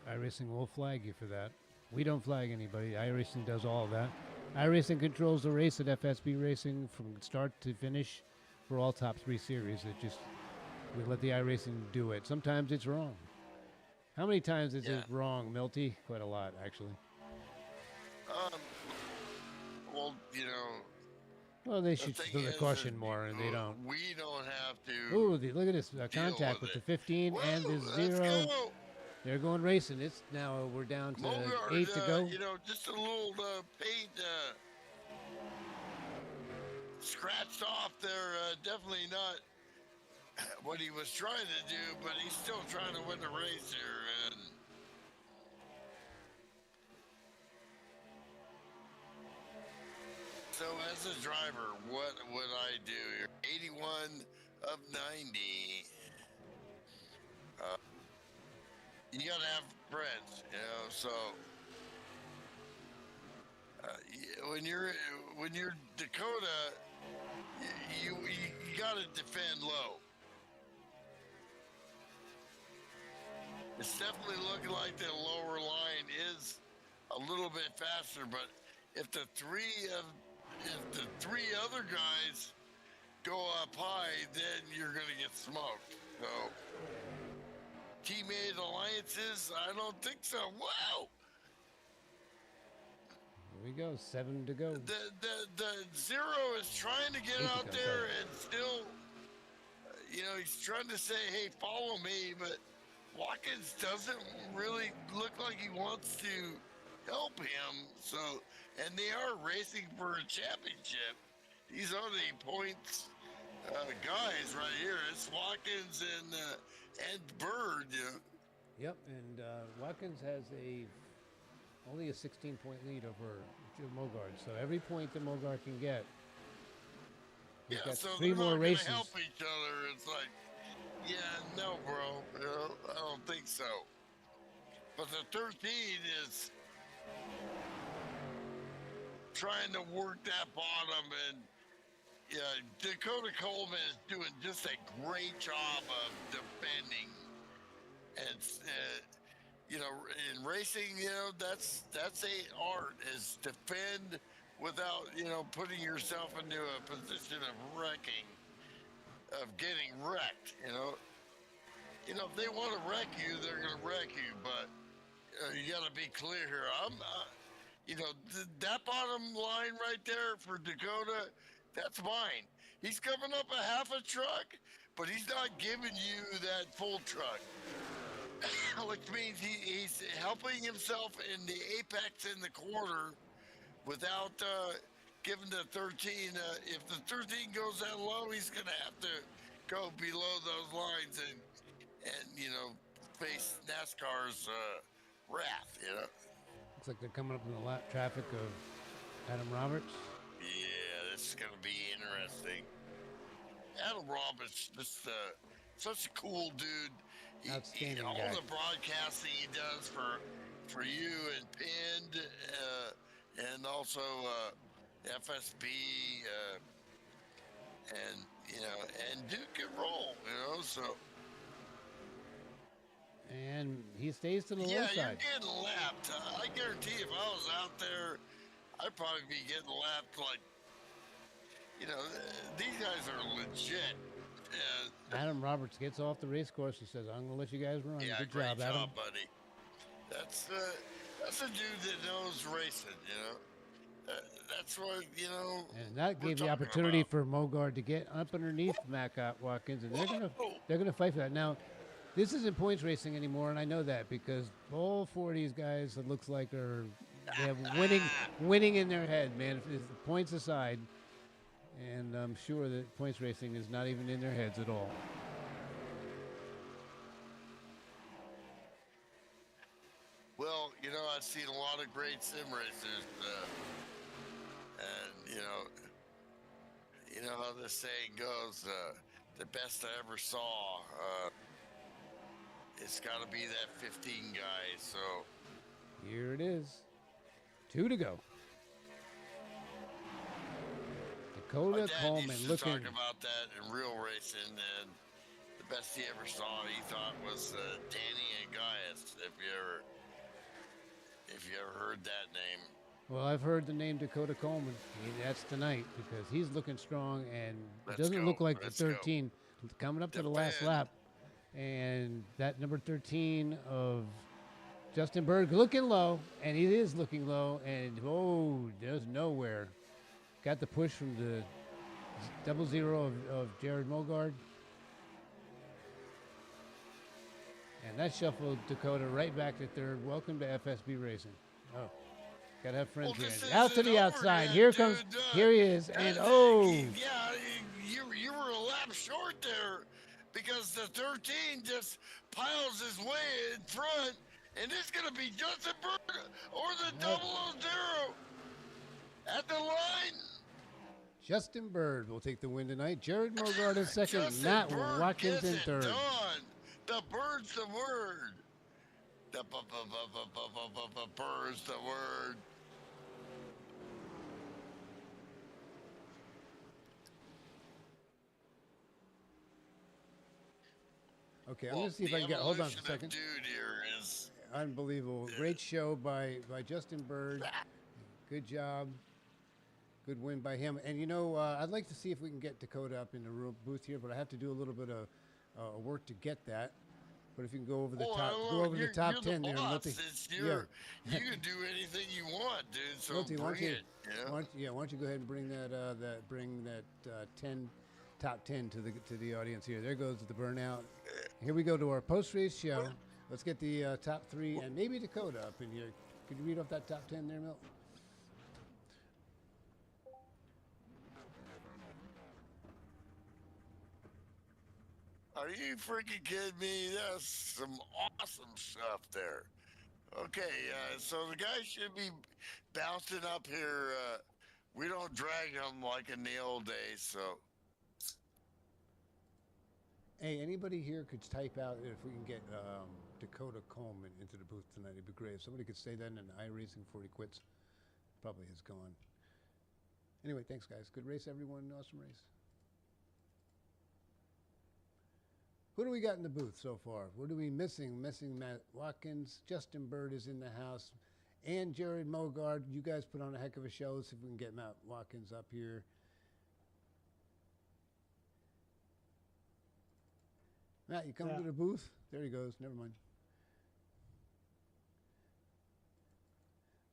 iRacing will flag you for that. We don't flag anybody. iRacing does all of that. iRacing controls the race at FSB Racing from start to finish for all top 3 series. We let the iRacing do it. Sometimes it's wrong. How many times is it wrong, Milty? Quite a lot, actually. Well, you know. Well, they should throw the caution more, and they don't. We don't have to. Ooh, look at this contact with the 15 and the 0. They're going racing. It's now we're down to Mogard, 8 to go. You know, just a little paint scratched off there. Definitely not what he was trying to do, but he's still trying to win the race here. And so, as a driver, what would I do here? 81 of 90. You gotta have friends, you know. So when you're Dakota, you gotta defend low. It's definitely looking like the lower line is a little bit faster, but if the three other guys go up high, then you're gonna get smoked. So teammate alliances, I don't think so. Wow. Here we go, 7 to go. The zero is trying to get 8 to out go, there sorry. and still, he's trying to say, hey, follow me, but Watkins doesn't really look like he wants to help him. So, and they are racing for a championship. These are the points guys right here. It's Watkins and Bird. Yep, and Watkins has only a 16-point lead over Joe Mogard. So every point that Mogard can get, he's got So 3 they're more not gonna races. help each other. It's like, yeah, no, bro. I don't think so. But the 13 is trying to work that bottom, and Dakota Coleman is doing just a great job of defending. And in racing, that's a art, is defend without putting yourself into a position of wrecking, of getting wrecked. If they want to wreck you, they're going to wreck you, but you got to be clear here. That bottom line right there for Dakota, that's mine. He's coming up a half a truck, but he's not giving you that full truck, which means he's helping himself in the apex in the quarter without giving the 13. If the 13 goes that low, he's going to have to go below those lines and face NASCAR's wrath. Looks like they're coming up in the lap traffic of Adam Roberts. Yeah, this is going to be interesting. Adam Roberts, just such a cool dude. Outstanding all guy. the broadcasting he does for you and Pinned, and also FSB, and Duke and Roll, so. And he stays to the low Yeah, side. you're getting lapped. I guarantee if I was out there, I'd probably be getting lapped like, these guys are legit. Adam Roberts gets off the race course and says, I'm going to let you guys run. Yeah, Good great job, Adam. buddy. That's a dude that knows racing, that's what, And that we're gave the talking opportunity about. for Mogard to get up underneath Matt Watkins, and they're gonna fight for that. Now, this isn't points racing anymore, and I know that because all 4 of these guys, it looks like, they have winning in their head, man. If the points aside, and I'm sure that points racing is not even in their heads at all. Well, I've seen a lot of great sim racers, and you know how this saying goes, the best I ever saw, it's got to be that 15 guy. So Here it is. 2 to go. my Dakota dad Coleman used to looking. talk about that in real racing, and the best he ever saw, he thought, was Danny and Gaius. If you ever heard that name. Well, I've heard the name Dakota Coleman. That's tonight because he's looking strong, and it Let's doesn't go. look like Let's the 13 coming up to the last Defend. lap. And that number 13 of Justin Berg looking low, and he is looking low, and there's nowhere. Got the push from the 00 of Jared Mogard. And that shuffled Dakota right back to third. Welcome to FSB Racing. Oh, Gotta have friends Well, this here. Out to isn't the over outside. yet, Here comes. dude. Here he is. And oh, Yeah, you were a lap short there because the 13 just piles his way in front, and it's gonna be Justin Bird or the Nope. 000 at the line. Justin Bird will take the win tonight. Jared Mogart in second. Justin Matt Bird Watkins gets in it third. done. The bird's the word. The bird's the word. Okay, I'm gonna see if I can get. Hold on for a second. Dude, here is Unbelievable. Great show by Justin Bird. Good job. Good win by him. And you know, I'd like to see if we can get Dakota up in the booth here, but I have to do a little bit of work to get that. But if you can go over the the top 10 there, boss. Milty. You can do anything you want, dude. So Milty, why bring it. don't you go ahead and bring that 10 top 10 to the audience here. There goes the burnout. Here we go to our post-race show. Let's get the top 3 and maybe Dakota up in here. Could you read off that top 10 there, Milt? Are you freaking kidding me? That's some awesome stuff there. Okay, so the guy should be bouncing up here. We don't drag him like in the old days, so. Hey, anybody here could type out if we can get Dakota Coleman into the booth tonight. It'd be great. If somebody could say that in an iRacing before he quits. Probably has gone. Anyway, thanks, guys. Good race, everyone. Awesome race. Who do we got in the booth so far? What are we missing? Missing Matt Watkins. Justin Bird is in the house. And Jared Mogard. You guys put on a heck of a show. Let's see if we can get Matt Watkins up here. Matt, you come to the booth? There he goes. Never mind.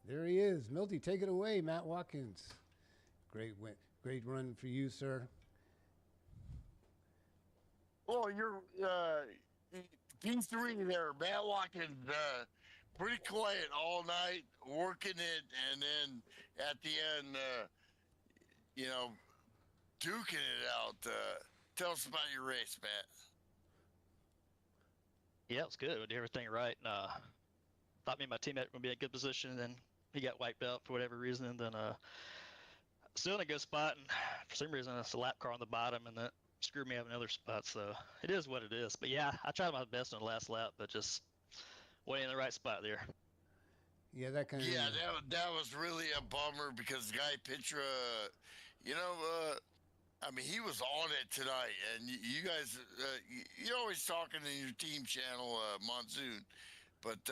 There he is. Milty, take it away, Matt Watkins. Great win. Great run for you, sir. Well, you're P3 there. Matt Watkins, pretty quiet all night, working it, and then at the end, duking it out. Tell us about your race, Matt. Yeah, it was good. We did everything right. Thought me and my teammate were going to be in a good position, and then he got wiped out for whatever reason. And then still in a good spot, and for some reason, it's a lap car on the bottom, and that screwed me up in another spot. So it is what it is. But yeah, I tried my best on the last lap, but just wasn't in the right spot there. Yeah, that kind of. Yeah, that was really a bummer because Guy Pitra, I mean, he was on it tonight, and you guys, you're always talking in your team channel, Monsoon, but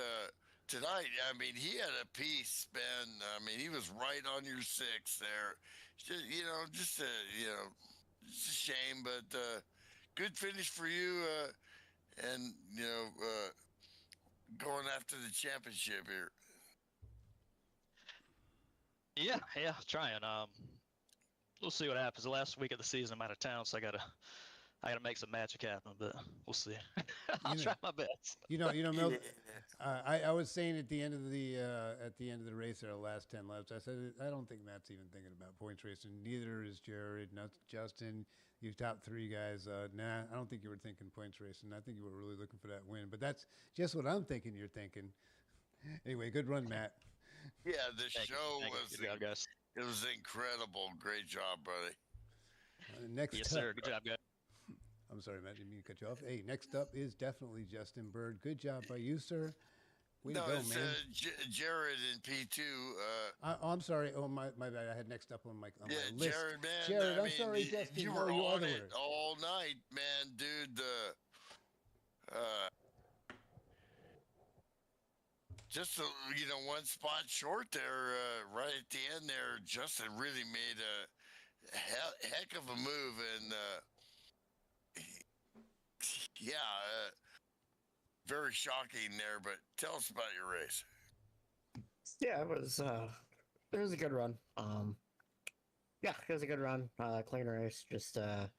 tonight, I mean, he had a piece, man. I mean, he was right on your 6 there. Just a shame, but good finish for you, and going after the championship here. Yeah, trying. We'll see what happens. The last week of the season, I'm out of town, so I gotta make some magic happen. But we'll see. I'll try my best. Milt, I was saying at the end of the race, there, the last 10 laps, I said I don't think Matt's even thinking about points racing. Neither is Jared, not Justin. You top 3 guys. Nah, I don't think you were thinking points racing. I think you were really looking for that win. But that's just what I'm thinking. You're thinking. Anyway, good run, Matt. Yeah, the show was. Good job, guys. It was incredible. Great job, buddy. Next yes, sir. Good job, guys. I'm sorry, Matt. Didn't mean to cut you off. Hey, next up is definitely Justin Bird. Good job by you, sir. Way to go, it's man. Jared in P2. I'm sorry. Oh, my bad. I had next up on my list. Jared, man. Jared, I'm sorry, Justin. You were on it all night, man, dude. Just one spot short there, right at the end there. Justin really made a heck of a move, and very shocking there. But tell us about your race. Yeah, it was a good run. Yeah, it was a good run. Clean race. Just I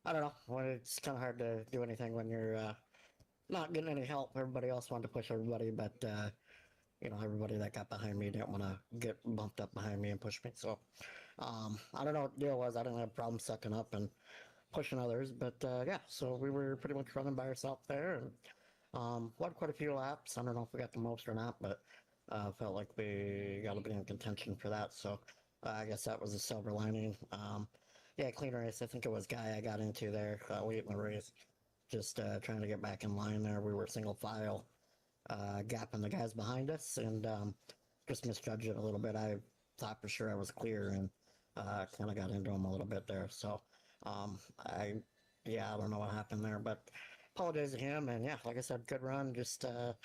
don't know. It's kind of hard to do anything when you're not getting any help. Everybody else wanted to push everybody, but everybody that got behind me didn't want to get bumped up behind me and push me. So I don't know what the deal was. I didn't have problems sucking up and pushing others, but yeah. So we were pretty much running by ourselves there, and won quite a few laps. I don't know if we got the most or not, but felt like we got to be in contention for that. So I guess that was a silver lining. Yeah, clean race. I think it was Guy I got into there late in the race, just trying to get back in line there. We were single file, gapping the guys behind us, and just misjudged it a little bit. I thought for sure I was clear, and kind of got into him a little bit there. So I, yeah, I don't know what happened there, but apologize to him. And yeah, like I said, good run. Just a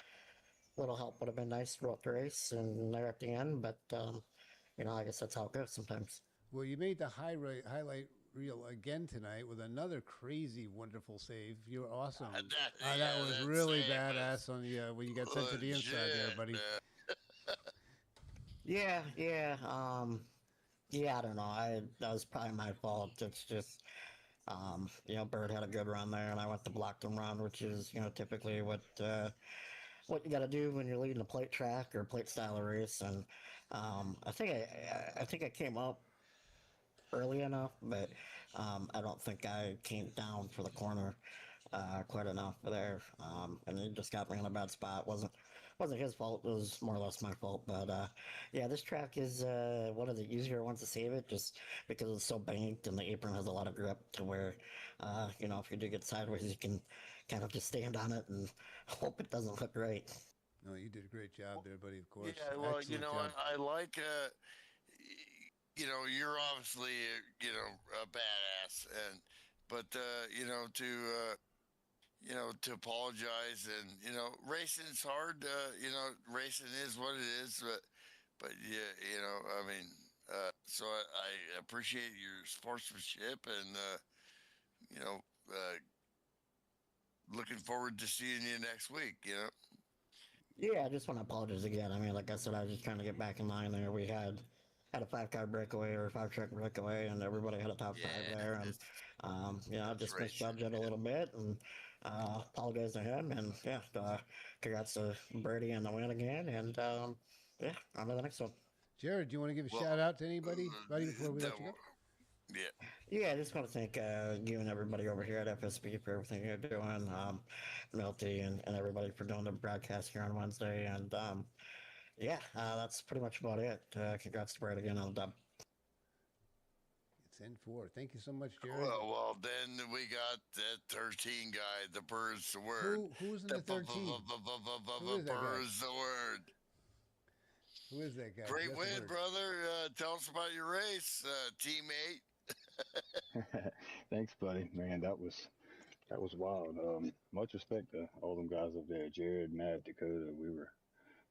little help would have been nice throughout the race and there at the end. But I guess that's how it goes sometimes. Well, you made the highlight reel again tonight with another crazy, wonderful save. You were awesome. That was that really save badass on the when you got sent to the inside there, legit, buddy. man. Yeah, yeah, yeah. I don't know. That was probably my fault. It's just Bird had a good run there, and I went to block and run, which is typically what you got to do when you're leading a plate track or plate style race. And I think I came up early enough, but I don't think I came down for the corner quite enough there, and he just got me in a bad spot. Wasn't his fault. It was more or less my fault. But yeah, this track is one of the easier ones to save it, just because it's so banked and the apron has a lot of grip to where, if you do get sideways, you can kind of just stand on it and hope it doesn't look right. No, you did a great job there, buddy. Of course, Yeah, well, excellent job. I like, you're obviously, a badass, but to apologize and racing's hard. Racing is what it is, but yeah, I mean, so I appreciate your sportsmanship and you know, looking forward to seeing you next week. Yeah, I just want to apologize again. I mean, like I said, I was just trying to get back in line there. We had a 5 car breakaway or a 5 truck breakaway, and everybody had a top five Yeah, there. And I it's just racing. misjudged it a little bit, and apologize to him. And yeah, congrats to Birdie on the win again. And yeah, on to the next one. Jared, do you want to give a Well, shout out to anybody, buddy, before we that, let you go? yeah. Yeah, I just want to thank you and everybody over here at FSB for everything you're doing. Milty and everybody for doing the broadcast here on Wednesday. And yeah, that's pretty much about it. Congrats to Brad again on the dub. It's N4. Thank you so much, Jared. Well, then we got that 13 guy, the bird's the word. Who's in the 13? Who is that guy? Bird's the word. Who is that guy? Great That's the win, word. brother. Tell us about your race, teammate. Thanks, buddy. Man, that was wild. Much respect to all them guys up there, Jared, Matt, Dakota. We were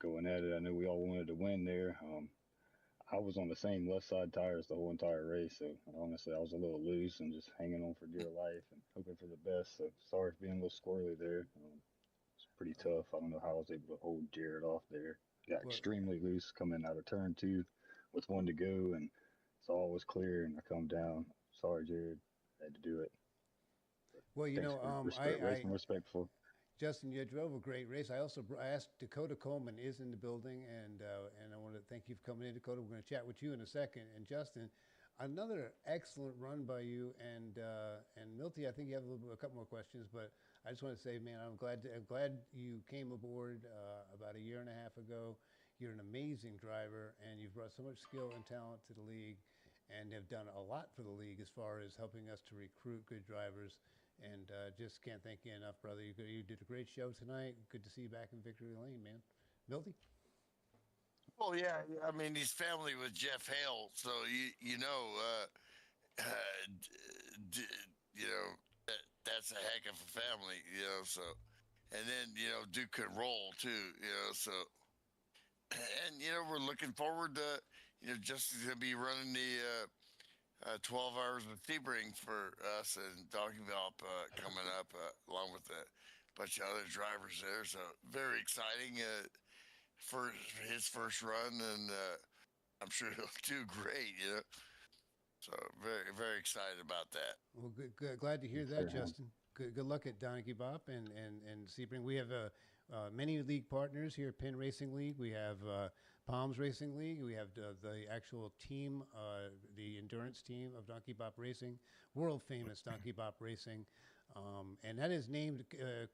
going at it. I knew we all wanted to win there. I was on the same left side tires the whole entire race, so honestly, I was a little loose and just hanging on for dear life and hoping for the best. So sorry for being a little squirrely there. It's pretty tough. I don't know how I was able to hold Jared off there. Got Well, extremely loose coming out of turn two with one to go, and it's all was clear, and I come down. Sorry, Jared. Had to do it. well, Thanks for racing respectful. Justin, you drove a great race. I asked Dakota Coleman is in the building, and I want to thank you for coming in, Dakota. We're going to chat with you in a second. And Justin, another excellent run by you, and Milty. I think you have a couple more questions, but I just want to say, man, I'm glad you came aboard about a year and a half ago. You're an amazing driver, and you've brought so much skill and talent to the league, and have done a lot for the league as far as helping us to recruit good drivers. And just can't thank you enough, brother. You did a great show tonight. Good to see you back in Victory Lane, man. Milty? Well, yeah. I mean, he's family with Jeff Hale, so that's a heck of a family, So, and then Duke could roll too, So, and we're looking forward to Justin's gonna be running the 12 hours of Sebring for us, and Doggy Valp coming up along with a bunch of other drivers there. So very exciting for his first run, and I'm sure he'll do great. So very very excited about that. Well, good. Glad to hear that, Justin. Good luck at Donkey Bop and Sebring. many league partners here at Penn Racing League. We have Palms Racing League. We have the actual team, the endurance team of Donkey Bop Racing, world famous Donkey Bop Racing. And that is named,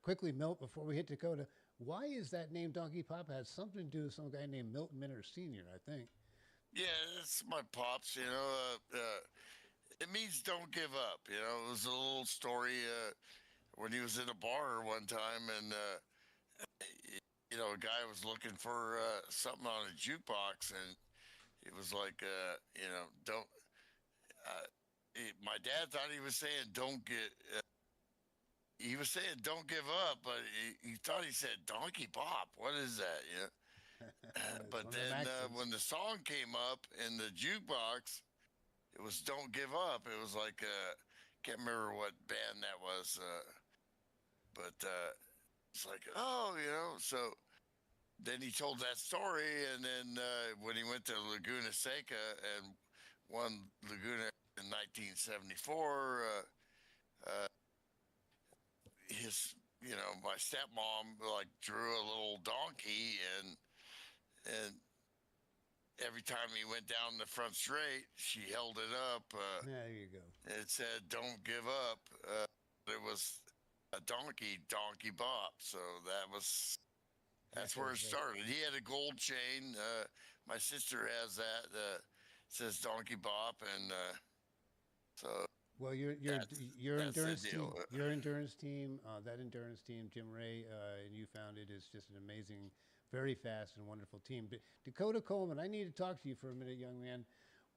quickly, Milt, before we hit Dakota. Why is that name Donkey Pop? Has something to do with some guy named Milton Minner Sr., I think. Yeah, it's my pops. It means don't give up. It was a little story when he was in a bar one time, and a guy was looking for something on a jukebox, and it was like, don't. My dad thought he was saying don't get. He was saying don't give up, but he thought he said Donkey Pop. What is that? But then when the song came up in the jukebox, it was "Don't Give Up." It was like can't remember what band that was, but it's like, So then he told that story, and then when he went to Laguna Seca and won Laguna in 1974, my stepmom like drew a little donkey, and every time he went down the front straight, she held it up. There you go. It said "Don't give up." It was a donkey, Donkey Bop. So that's where it started. He had a gold chain. My sister has that. Says Donkey Bop, and so. Well, your endurance team, that endurance team, Jim Ray and you founded, is just an amazing, very fast and wonderful team. Dakota Coleman, I need to talk to you for a minute, young man.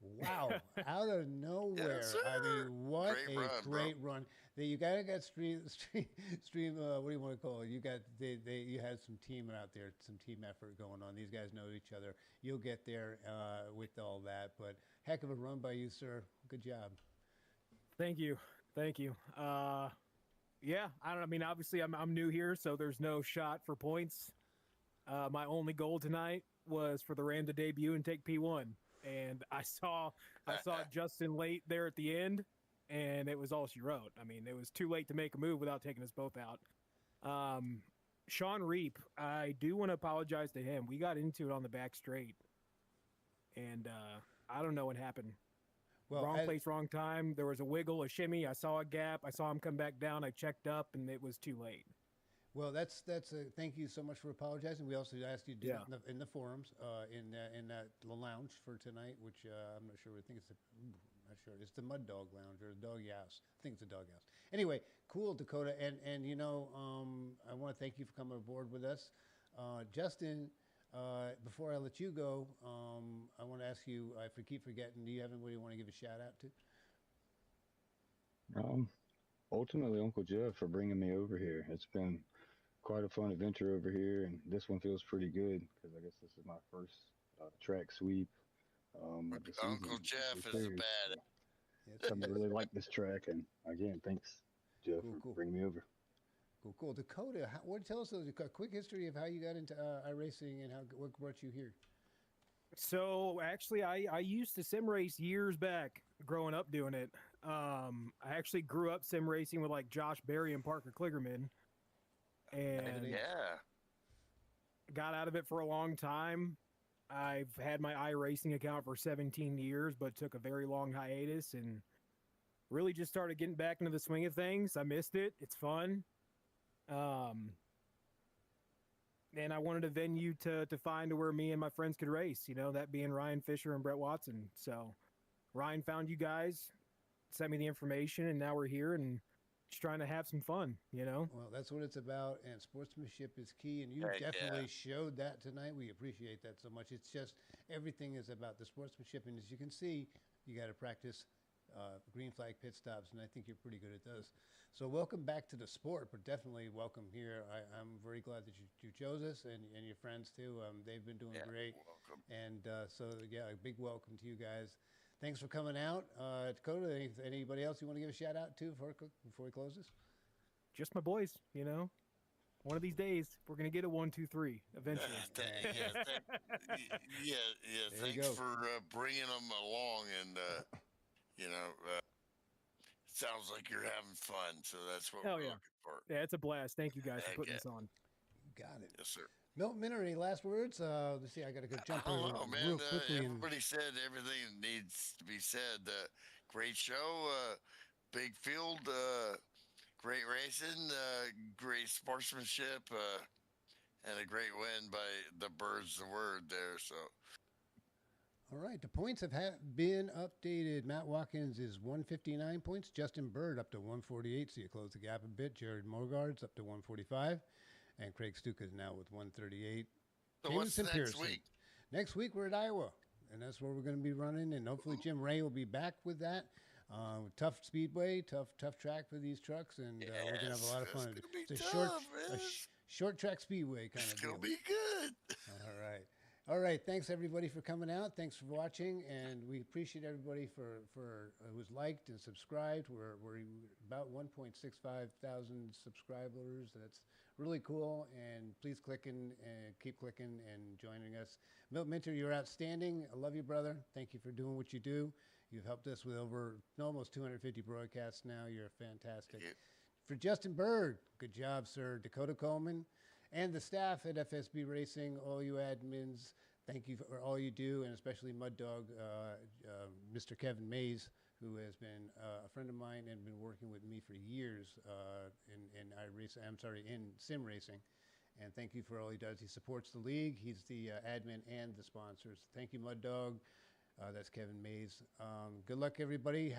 Wow, out of nowhere! Yes, I mean, what great run. You got stream. What do you want to call it? You had some team out there, some team effort going on. These guys know each other. You'll get there with all that, but heck of a run by you, sir. Good job. Thank you. Yeah, I mean, obviously I'm new here, so there's no shot for points. My only goal tonight was for the Ram to debut and take P1. And I saw Justin late there at the end, and it was all she wrote. I mean, it was too late to make a move without taking us both out. Sean Reap, I do want to apologize to him. We got into it on the back straight, and I don't know what happened. Well, wrong place, wrong time. There was a wiggle, a shimmy. I saw a gap. I saw him come back down. I checked up, and it was too late. Well, that's thank you so much for apologizing. We also asked you to do it in the forums, in the lounge for tonight, which I'm not sure. I think it's the Mud Dog Lounge or the Dog House. I think it's the Dog House. Anyway, cool, Dakota, and I want to thank you for coming aboard with us, Justin. Before I let you go, I want to ask you, if I keep forgetting, do you have anybody you want to give a shout out to? Ultimately, Uncle Jeff for bringing me over here. It's been quite a fun adventure over here, and this one feels pretty good because I guess this is my first track sweep. Uncle Jeff is a bad. I really like this track, and again, thanks, Jeff, for bringing me over. Cool. Dakota, tell us a quick history of how you got into iRacing and what brought you here. So actually, I used to sim race years back, growing up doing it. I actually grew up sim racing with like Josh Berry and Parker Kligerman, and got out of it for a long time. I've had my iRacing account for 17 years, but took a very long hiatus and really just started getting back into the swing of things. I missed it. It's fun. And I wanted a venue to find where me and my friends could race, that being Ryan Fisher and Brett Watson. So Ryan found you guys, sent me the information, and now we're here and just trying to have some fun, Well, that's what it's about, and sportsmanship is key, and you definitely showed that tonight. We appreciate that so much. It's just everything is about the sportsmanship, and as you can see, you got to practice green flag pit stops, and I think you're pretty good at those. So welcome back to the sport, but definitely welcome here. I'm very glad that you chose us, and your friends too. They've been doing great. Welcome. And a big welcome to you guys. Thanks for coming out. Dakota, anybody else you want to give a shout out to before he closes? Just my boys, One of these days, we're going to get a 1, 2, 3 eventually. Thanks for bringing them along, and it sounds like you're having fun, so that's what we're looking for. Yeah, it's a blast. Thank you guys for putting this on. got it. Yes, sir. Milton Minner, any last words? Let's see, I got to go jump I don't over know, man. real quickly. and Everybody said everything that needs to be said. Great show, big field, great racing, great sportsmanship, and a great win by the Birds the Word there. So All right, the points have been updated. Matt Watkins is 159 points. Justin Bird up to 148, so you close the gap a bit. Jared Morgard's up to 145. And Craig Stuka is now with 138. so what's Jamison next Pearson. week? Next week, we're at Iowa, and that's where we're going to be running. And hopefully, Jim Ray will be back with that. Tough speedway, tough track for these trucks, and we're going to have a lot of fun. It's gonna be It's a tough, man. short track speedway kind It's of gonna deal. be good. All right. All right. Thanks everybody for coming out. Thanks for watching, and we appreciate everybody for who's liked and subscribed. We're about 1.65 thousand subscribers. That's really cool. And please clicking and keep clicking and joining us. Milt Minter, you're outstanding. I love you, brother. Thank you for doing what you do. You've helped us with over almost 250 broadcasts now. You're fantastic. For Justin Bird, good job, sir. Dakota Coleman, and the staff at FSB Racing, all you admins, thank you for all you do, and especially Mud Dog, Mr. Kevin Mays, who has been a friend of mine and been working with me for years in sim racing. And thank you for all he does. He supports the league. He's the admin and the sponsors. Thank you, Mud Dog. That's Kevin Mays. Good luck, everybody.